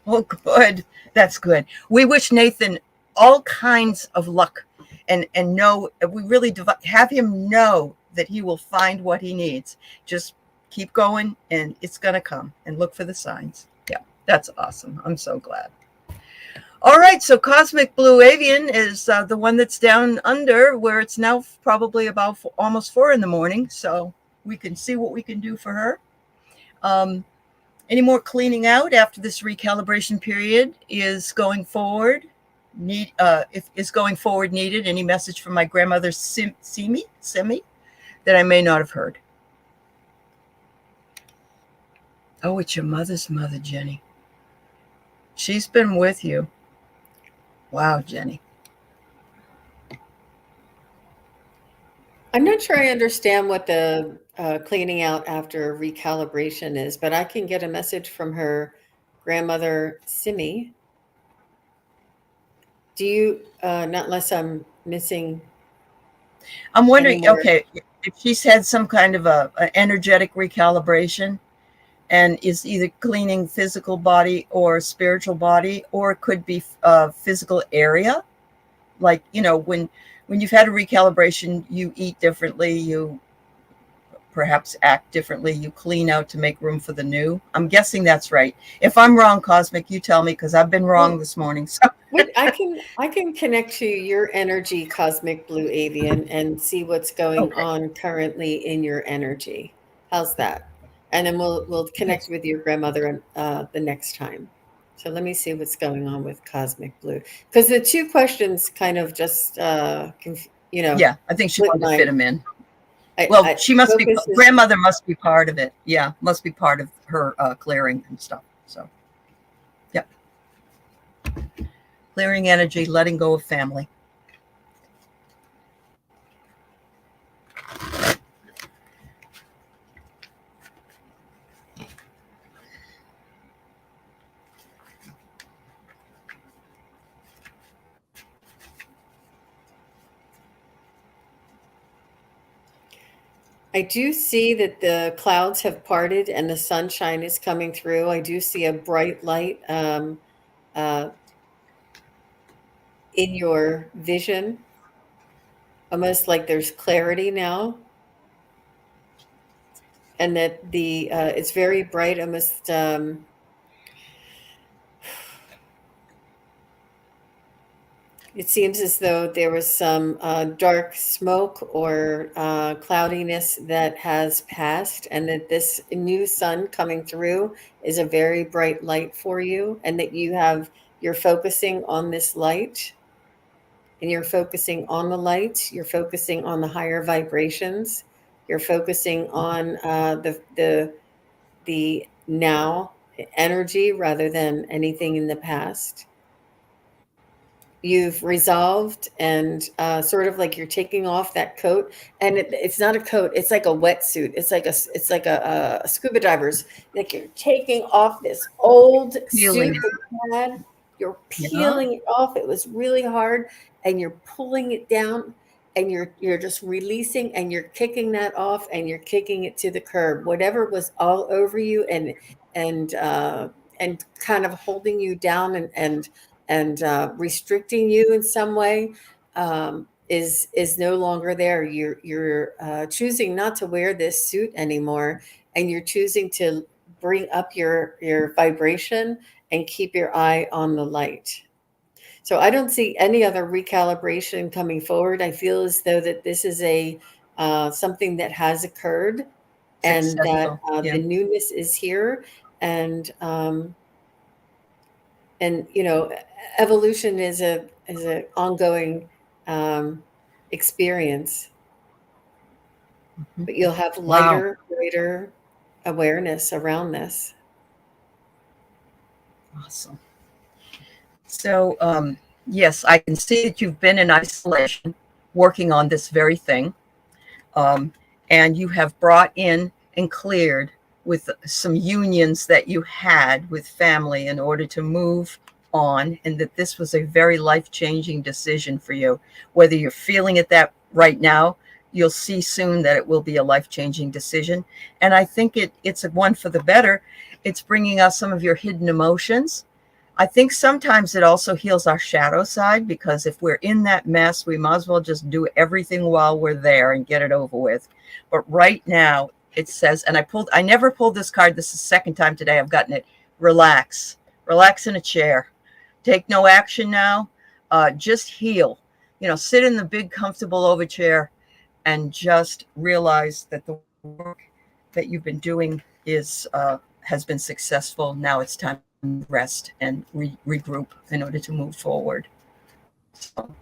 Oh, good. That's good. We wish Nathan all kinds of luck, and know we really have him know that he will find what he needs. Just keep going, and it's going to come. And look for the signs. Yeah, that's awesome. I'm so glad. All right, so Cosmic Blue Avian is the one that's down under, where it's now probably about almost 4 in the morning. So we can see what we can do for her. Any more cleaning out after this recalibration period is going forward? If is going forward needed? Any message from my grandmother Semi that I may not have heard? Oh, it's your mother's mother, Jenny. She's been with you. Wow, Jenny. I'm not sure I understand what the cleaning out after recalibration is, but I can get a message from her grandmother, Simi. Do you, not unless I'm missing I'm any wondering, more? okay, if she's had some kind of a energetic recalibration and is either cleaning physical body or spiritual body, or it could be a physical area. Like, when you've had a recalibration, you eat differently, you perhaps act differently, you clean out to make room for the new. I'm guessing that's right. If I'm wrong, Cosmic, you tell me, because I've been wrong Well, this morning. So I can connect to your energy, Cosmic Blue Avian, and see what's going okay. on currently in your energy. How's that? And then we'll Okay. connect with your grandmother the next time. So let me see what's going on with Cosmic Blue, because the two questions kind of just Yeah, I think she split wanted to fit my. him in. Well, I she must be, focus is. grandmother must be part of it. Yeah, must be part of her clearing and stuff. So, yep. Clearing energy, letting go of family. I do see that the clouds have parted and the sunshine is coming through. I do see a bright light uh, in your vision, almost like there's clarity now, and that the it's very bright, almost It seems as though there was some dark smoke or cloudiness that has passed, and that this new sun coming through is a very bright light for you, and that you're focusing on this light, and you're focusing on the light, you're focusing on the higher vibrations, you're focusing on the now energy rather than anything in the past. You've resolved, and sort of like you're taking off that coat, and it's not a coat, it's like a wetsuit, it's like a scuba diver's, like you're taking off this old Feeling suit it. that you had, you're Yeah. peeling it off, it was really hard, and you're pulling it down, and you're just releasing, and you're kicking that off, and you're kicking it to the curb, whatever was all over you, and kind of holding you down, and restricting you in some way, is no longer there. You're choosing not to wear this suit anymore, and you're choosing to bring up your vibration and keep your eye on the light. So I don't see any other recalibration coming forward. I feel as though that this is a something that has occurred, and that Successful. the Yeah. newness is here, and and you know, evolution is a ongoing um, experience, Mhm. but you'll have Wow. lighter, greater awareness around this. Awesome. So, yes, I can see that you've been in isolation working on this very thing. Um, and you have brought in and cleared with some unions that you had with family in order to move on, and that this was a very life-changing decision for you. Whether you're feeling it that right now, you'll see soon that it will be a life-changing decision. And I think it's a one for the better. It's bringing out some of your hidden emotions. I think sometimes it also heals our shadow side, because if we're in that mess, we might as well just do everything while we're there and get it over with. But right now it says, and I never pulled this card. This is the second time today I've gotten it. Relax, relax in a chair. Take no action now. Just heal. Sit in the big, comfortable over chair and just realize that the work that you've been doing has been successful. Now it's time to rest and regroup in order to move forward. So,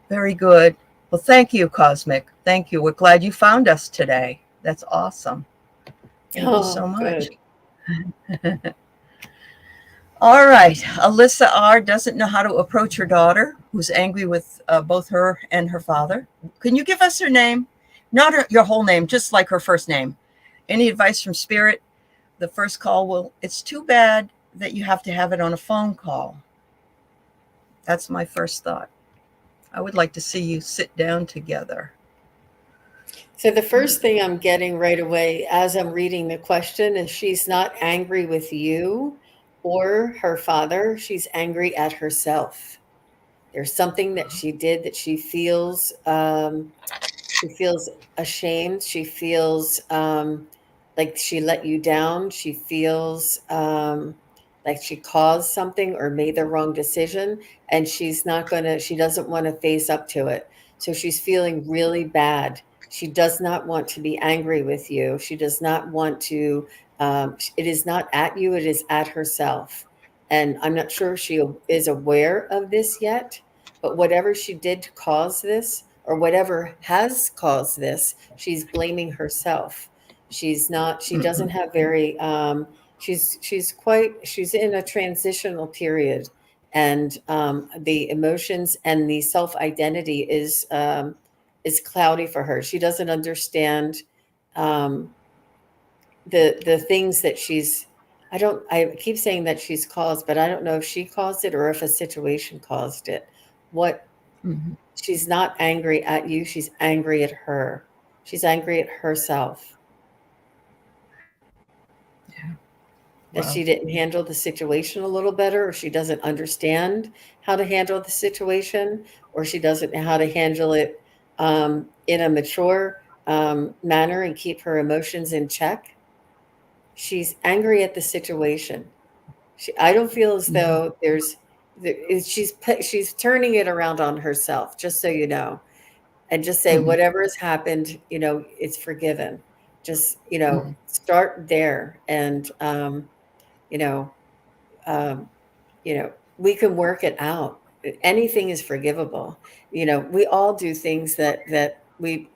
very good. Well, thank you, Cosmic. Thank you. We're glad you found us today. That's awesome. Thank you so Oh, much. good. All right. Alyssa R. doesn't know how to approach her daughter, who's angry with both her and her father. Can you give us her name? Not your whole name, just like her first name. Any advice from Spirit? The first call it's too bad that you have to have it on a phone call. That's my first thought. I would like to see you sit down together. So the first thing I'm getting right away as I'm reading the question is she's not angry with you or her father. She's angry at herself. There's something that she did that she feels ashamed. She feels like she let you down. She feels like she caused something or made the wrong decision, and she doesn't want to face up to it. So she's feeling really bad. She does not want to be angry with you. She does not want to, it is not at you, it is at herself. And I'm not sure she is aware of this yet, but whatever she did to cause this, or whatever has caused this, she's blaming herself. She doesn't have very, she's in a transitional period. And the emotions and the self identity is cloudy for her. She doesn't understand um, the things that I keep saying that she's caused, but I don't know if she caused it or if a situation caused it. What Mm-hmm. She's not angry at you, she's angry at her. She's angry at herself Yeah. that Wow. she didn't handle the situation a little better, or she doesn't understand how to handle the situation, or she doesn't know how to handle it in a mature manner and keep her emotions in check. She's angry at the situation. I don't feel as Mm-hmm. though there's she's turning it around on herself, just so you know, and just say Mhm. whatever has happened, it's forgiven. Just, Mhm. start there, and you know, um, we can work it out. Anything is forgivable. We all do things that we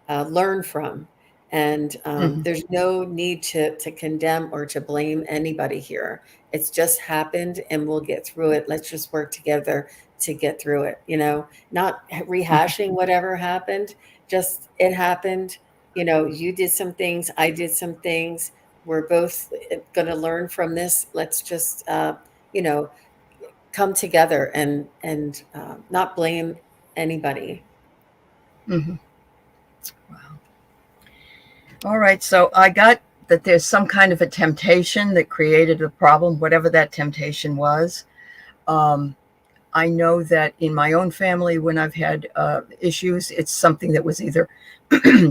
learn from, and Mhm. there's no need to condemn or to blame anybody here. It's just happened, and we'll get through it. Let's just work together to get through it. Not Mhm. rehashing whatever happened. Just, it happened. You did some things, I did some things. We're both going to learn from this. Let's just you know come together, and not blame anybody. Mhm. Wow. All right. So I got that there's some kind of a temptation that created a problem, whatever that temptation was. Um, I know that in my own family, when I've had issues, it's something that was either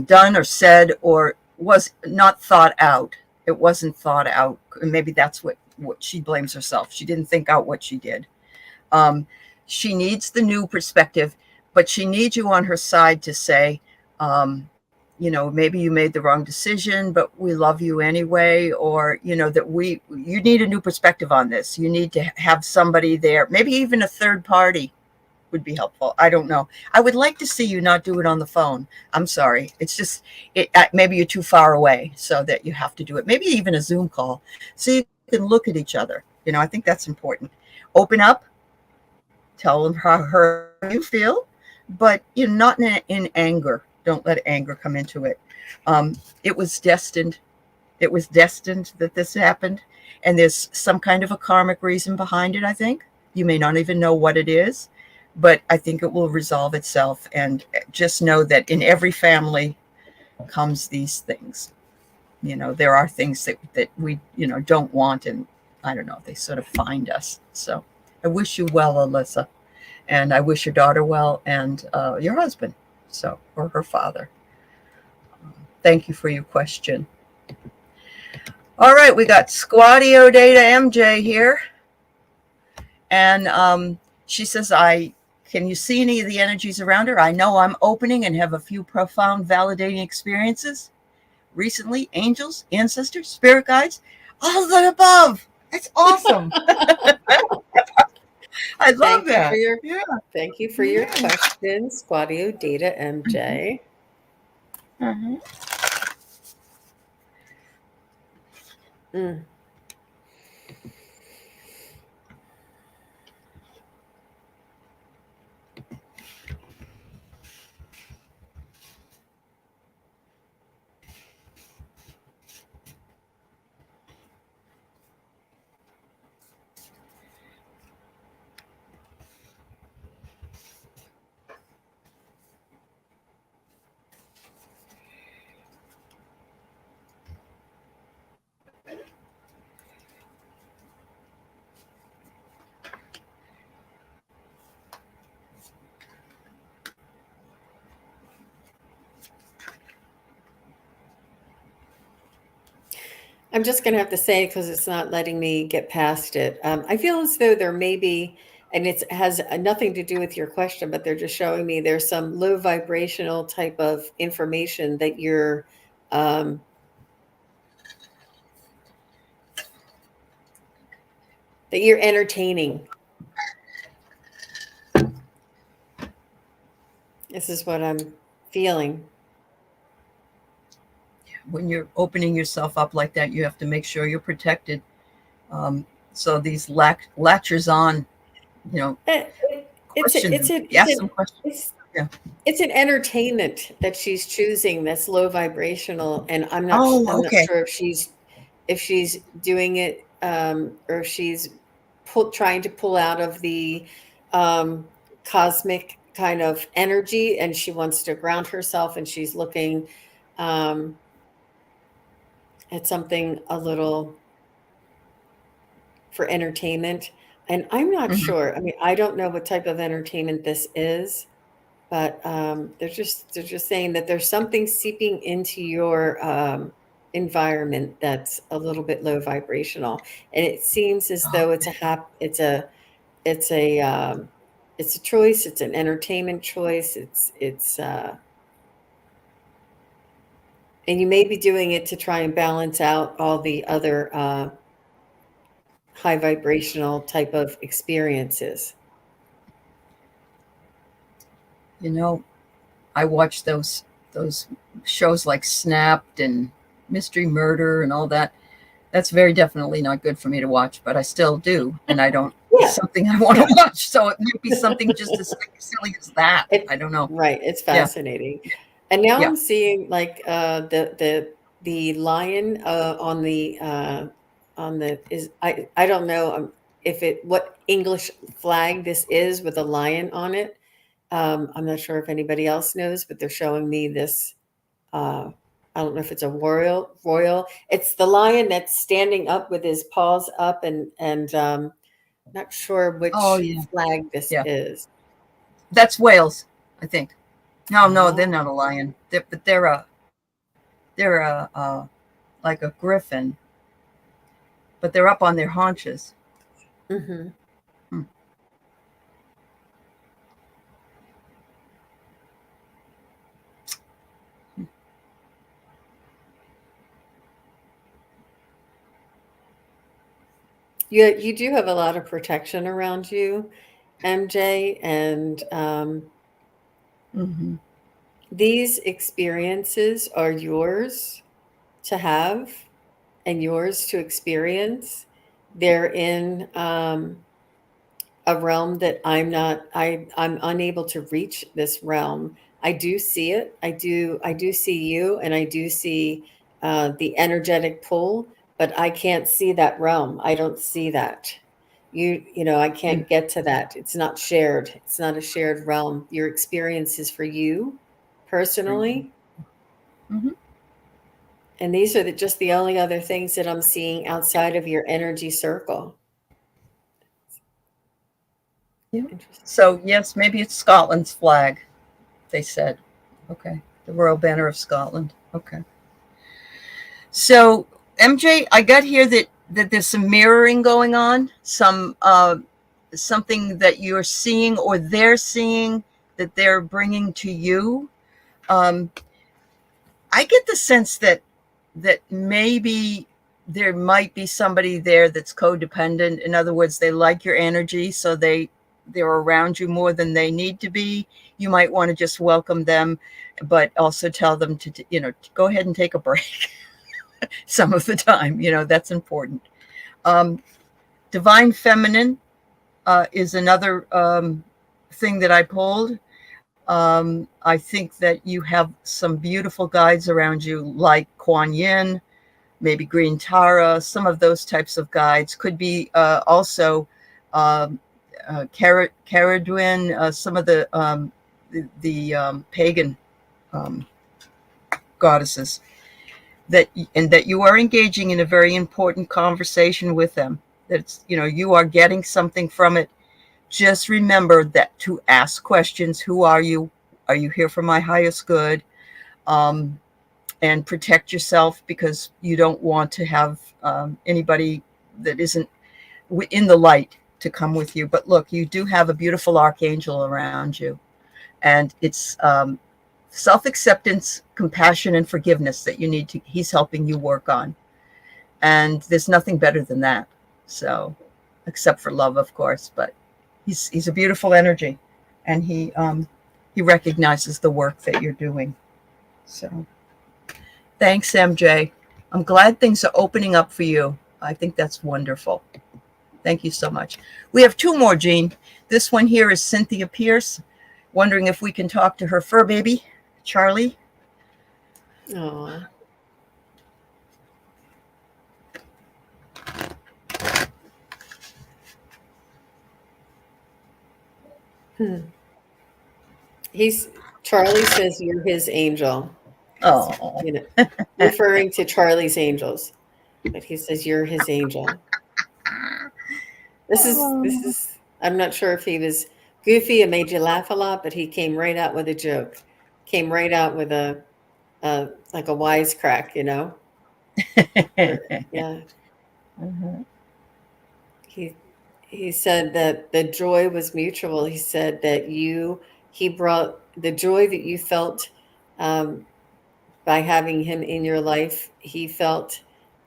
done or said or was not thought out. It wasn't thought out. Maybe that's what she blames herself. She didn't think out what she did. Um, she needs the new perspective, but she needs you on her side to say, maybe you made the wrong decision, but we love you anyway, or that you need a new perspective on this. You need to have somebody there, maybe even a third party would be helpful. I don't know. I would like to see you not do it on the phone. I'm sorry. It's just maybe you're too far away so that you have to do it. Maybe even a Zoom call so you can look at each other. I think that's important. Open up, tell them how you feel, but not in anger. Don't let anger come into it. It was destined. It was destined that this happened, and there's some kind of a karmic reason behind it. I think you may not even know what it is, but I think it will resolve itself. And just know that in every family comes these things. There are things that we don't want, and I don't know. They sort of find us. So I wish you well, Alyssa. And I wish your daughter well and your husband, or her father. Thank you for your question. All right, we got Squatty O'Data MJ here, and she says, "I can you see any of the energies around her? I know I'm opening and have a few profound, validating experiences recently. Angels, ancestors, spirit guides, all of the above. That's awesome. I love Thank you for that. your Yeah, thank you for your yeah. question, Squadio Data MJ. Mhm. Mm. I'm just going to have to say, because it's not letting me get past it. I feel as though there may be, and it has nothing to do with your question, but they're just showing me there's some low vibrational type of information um, that you're entertaining. This is what I'm feeling. When you're opening yourself up like that, you have to make sure you're protected. So these latchers on, you know, Eh, It's a, question it's them, a, it's ask an some questions. it's Yeah. it's an entertainment that she's choosing that's low vibrational, and I'm Oh, not okay. sure if she's doing it, or if she's trying to pull out of the um, cosmic kind of energy, and she wants to ground herself, and she's looking um, at something a little for entertainment. And I'm not Hmm. sure. I mean, I don't know what type of entertainment this is, but they're just saying that there's something seeping environment that's a little bit low vibrational, and it seems as though it's it's a it's a choice. It's an entertainment choice. And you may be doing it to try and balance out all the other high vibrational type of experiences. You know, I watch those shows like Snapped and Mystery Murder and all that. That's very definitely not good for me to watch, but I still do, and I don't. Yeah. It's something I want to watch, so it might be something just as silly as that. I don't know. Right, it's fascinating. Yeah. And now Yeah. I'm seeing like the lion on the is I don't know if it what English flag this is with a lion on it. I'm not sure if anybody else knows, but they're showing me this. I don't know if it's a royal. It's the lion that's standing up with his paws up, and not sure which flag this is. That's Wales, I think. No, they're not a lion. They're like a griffin, but they're up on their haunches. Mm-hmm. You do have a lot of protection around you, MJ, and these experiences are yours to have and yours to experience. They're in a realm that I'm unable to reach this realm. I do see it. I do see you, and I do see the energetic pull, but I can't see that realm. I don't see that. You know, I can't get to that. It's not shared. It's not a shared realm. Your experience is for you personally. Mm-hmm. And these are just the only other things that I'm seeing outside of your energy circle. Yeah. So yes, maybe it's Scotland's flag, they said. Okay. The Royal Banner of Scotland. Okay. So MJ, I got here that there's some mirroring going on, some something that you're seeing or they're seeing that they're bringing to you. I get the sense that maybe there might be somebody there that's codependent. In other words, they like your energy, so they're around you more than they need to be. You might want to just welcome them, but also tell them to go ahead and take a break. Some of the time, that's important. Divine Feminine is another thing that I pulled. I think that you have some beautiful guides around you, like Kuan Yin, maybe Green Tara. Some of those types of guides could be also Caradwin, some of the pagan goddesses. That you are engaging in a very important conversation with them. That's you are getting something from it. Just remember that to ask questions. Who are you? Are you here for my highest good? And protect yourself, because you don't want to have anybody that isn't in the light to come with you. But look, you do have a beautiful archangel around you, and it's self-acceptance, compassion, and forgiveness that you need to. He's helping you work on, and there's nothing better than that. So, except for love, of course, but he's a beautiful energy, and he recognizes the work that you're doing. So, thanks, MJ. I'm glad things are opening up for you. I think that's wonderful. Thank you so much. We have two more, Jean. This one here is Cynthia Pierce, wondering if we can talk to her fur baby, Charlie. Oh. Charlie says you're his angel. Oh, Referring to Charlie's angels, but he says you're his angel. This is. I'm not sure if he was goofy and made you laugh a lot, but he came right out with a joke. Came right out with a like a wisecrack, Yeah. Uh-huh. He said that the joy was mutual. He said that he brought the joy that you felt um, by having him in your life. He felt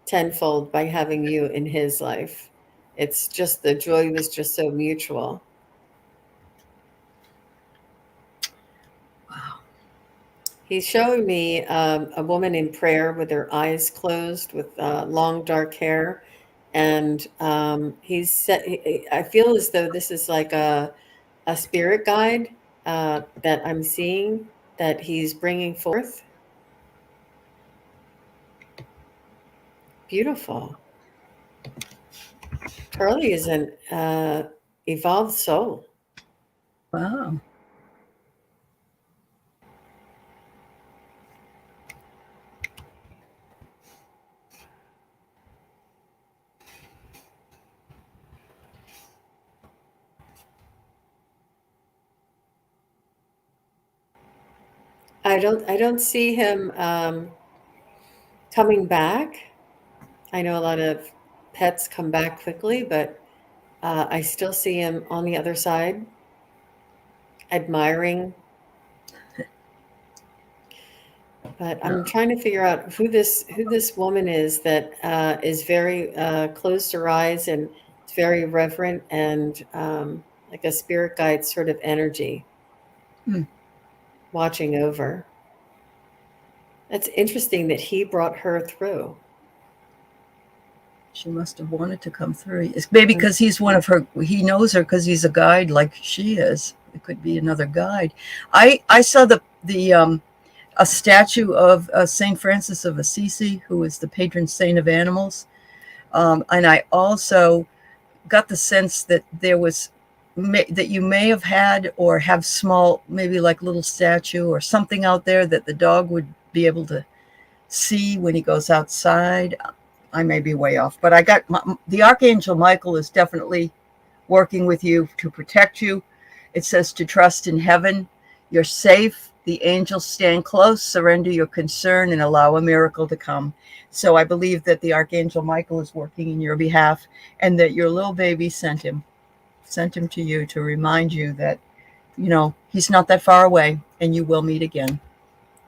tenfold by having you in his life. It's just the joy was just so mutual. Wow. He's showing me a woman in prayer with her eyes closed, with long dark hair, and he's set. I feel as though this is like a spirit guide that I'm seeing that he's bringing forth. Beautiful. Charlie is an evolved soul. Wow. I don't see him coming back. I know a lot of pets come back quickly, but I still see him on the other side, admiring. But I'm Oh, trying to figure out who this woman is that is very closed her eyes and it's very reverent and like a spirit guide sort of energy hmm. watching over. That's interesting that he brought her through. She must have wanted to come through. It's maybe because he's one of her. He knows her because he's a guide, like she is. It could be another guide. I saw the a statue of Saint Francis of Assisi, who is the patron saint of animals, and I also got the sense that there was that you may have had or have small, maybe like little statue or something out there that the dog would be able to see when he goes outside. I may be way off, but I got the Archangel Michael is definitely working with you to protect you. It says to trust in heaven. You're safe. The angels stand close. Surrender your concern and allow a miracle to come. So I believe that the Archangel Michael is working in your behalf and that your little baby sent him to you to remind you that, he's not that far away and you will meet again.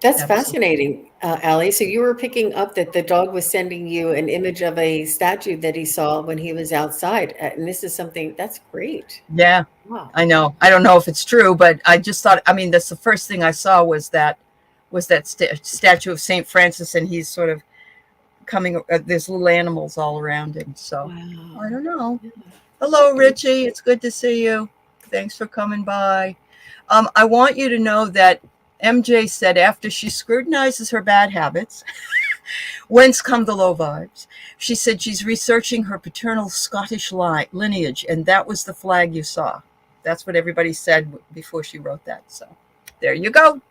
That's Absolutely. fascinating, Allie. So you were picking up that the dog was sending you an image of a statue that he saw when he was outside, and this is something that's great. Yeah, Wow. I know. I don't know if it's true, but I just thought, I mean, that's the first thing I saw was that statue of Saint Francis, and he's sort of coming. There's little animals all around him. So I Wow. don't know. Yeah. Hello, Richie. It's good to see you. Thanks for coming by. I want you to know that MJ said after she scrutinizes her bad habits, whence come the low vibes? She said she's researching her paternal Scottish lineage, and that was the flag you saw. That's what everybody said before she wrote that. So there you go.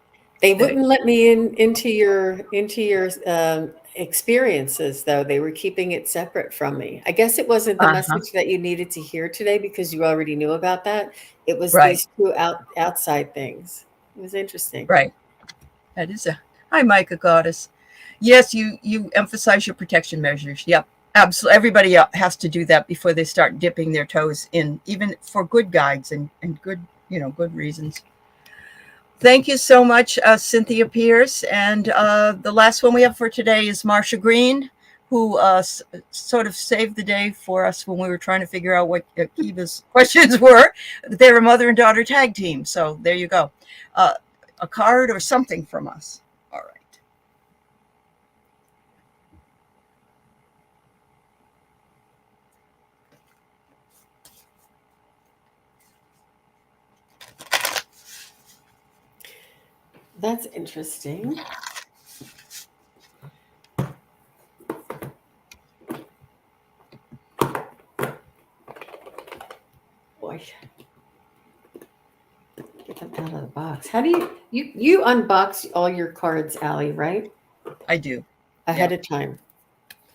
They There. wouldn't let me in into your experiences, though. They were keeping it separate from me. I guess it wasn't the Uh-huh. message that you needed to hear today because you already knew about that. It was Right. these two outside things. It was interesting. Right. That is a hi, Micah Goddess. Yes, you emphasize your protection measures. Yep. Absolutely. Everybody has to do that before they start dipping their toes in, even for good guides and good, good reasons. Thank you so much, Cynthia Pierce. And the last one we have for today is Marsha Green, who sort of saved the day for us when we were trying to figure out what Kiva's questions were. They're a mother and daughter tag team. So there you go. A card or something from us. All right. That's interesting. Boy, get them out of the box. How do you unbox all your cards, Allie, right? I do. Ahead Yeah. of time.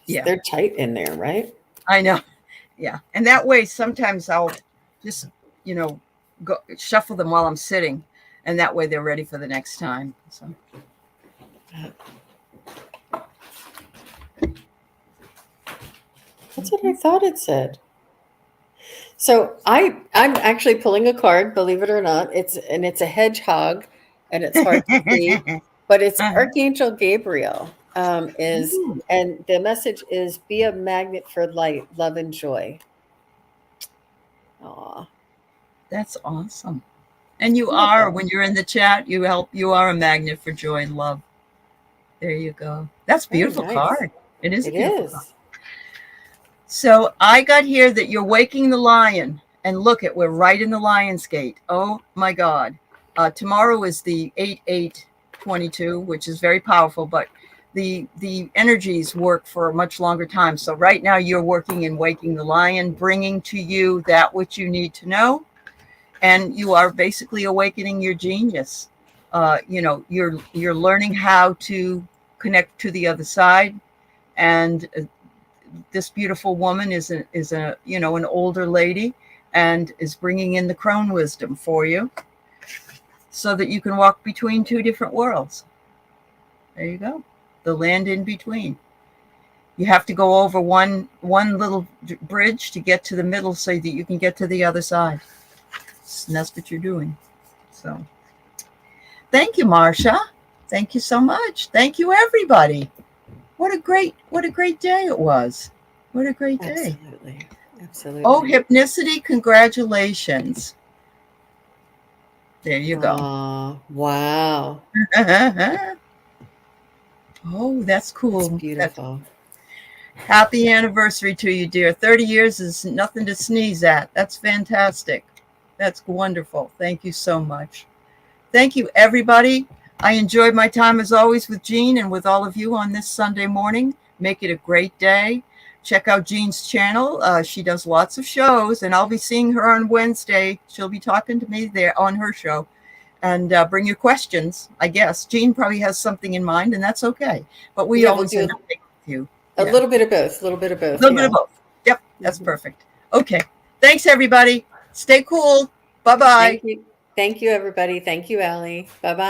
Yeah. They're tight in there, right? I know. Yeah. And that way, sometimes I'll just, go shuffle them while I'm sitting. And that way they're ready for the next time. So. That's what I thought it said. So I'm actually pulling a card, believe it or not. It's a hedgehog, and it's hard to see, but it's Archangel Gabriel. Is Ooh, and the message is be a magnet for light, love, and joy. Aw, that's awesome. And you are, beautiful. when you're in the chat, you are a magnet for joy and love. There you go. That's a Very beautiful nice. card. It is a It beautiful card. is. So I got here that you're waking the lion. And look at, we're right in the lion's gate. Oh my God. Tomorrow is the 8/8/22, which is very powerful, but the energies work for a much longer time. So right now you're working in waking the lion, bringing to you that which you need to know. And you are basically awakening your genius. You're learning how to connect to the other side. And this beautiful woman is a an older lady and is bringing in the crone wisdom for you so that you can walk between two different worlds. There you go. The land in between. You have to go over one little bridge to get to the middle so that you can get to the other side. And that's what you're doing. So thank you, Marsha. Thank you so much. Thank you, everybody. What a great day it was. What a great day. Absolutely. Absolutely. Oh, Hypnicity, congratulations. There you go. Wow. Oh, that's cool. That's beautiful. Happy anniversary to you, dear. 30 years is nothing to sneeze at. That's fantastic. That's wonderful. Thank you so much. Thank you, everybody. I enjoyed my time as always with Jean and with all of you on this Sunday morning. Make it a great day. Check out Jean's channel. She does lots of shows, and I'll be seeing her on Wednesday. She'll be talking to me there on her show. And bring your questions, I guess. Jean probably has something in mind, and that's okay. But we always end up with you. A little bit of both. A little bit of both. A little bit of both. Yep, that's perfect. Okay. Thanks, everybody. Stay cool. Bye-bye. Thank you. Thank you, everybody. Thank you, Allie. Bye-bye.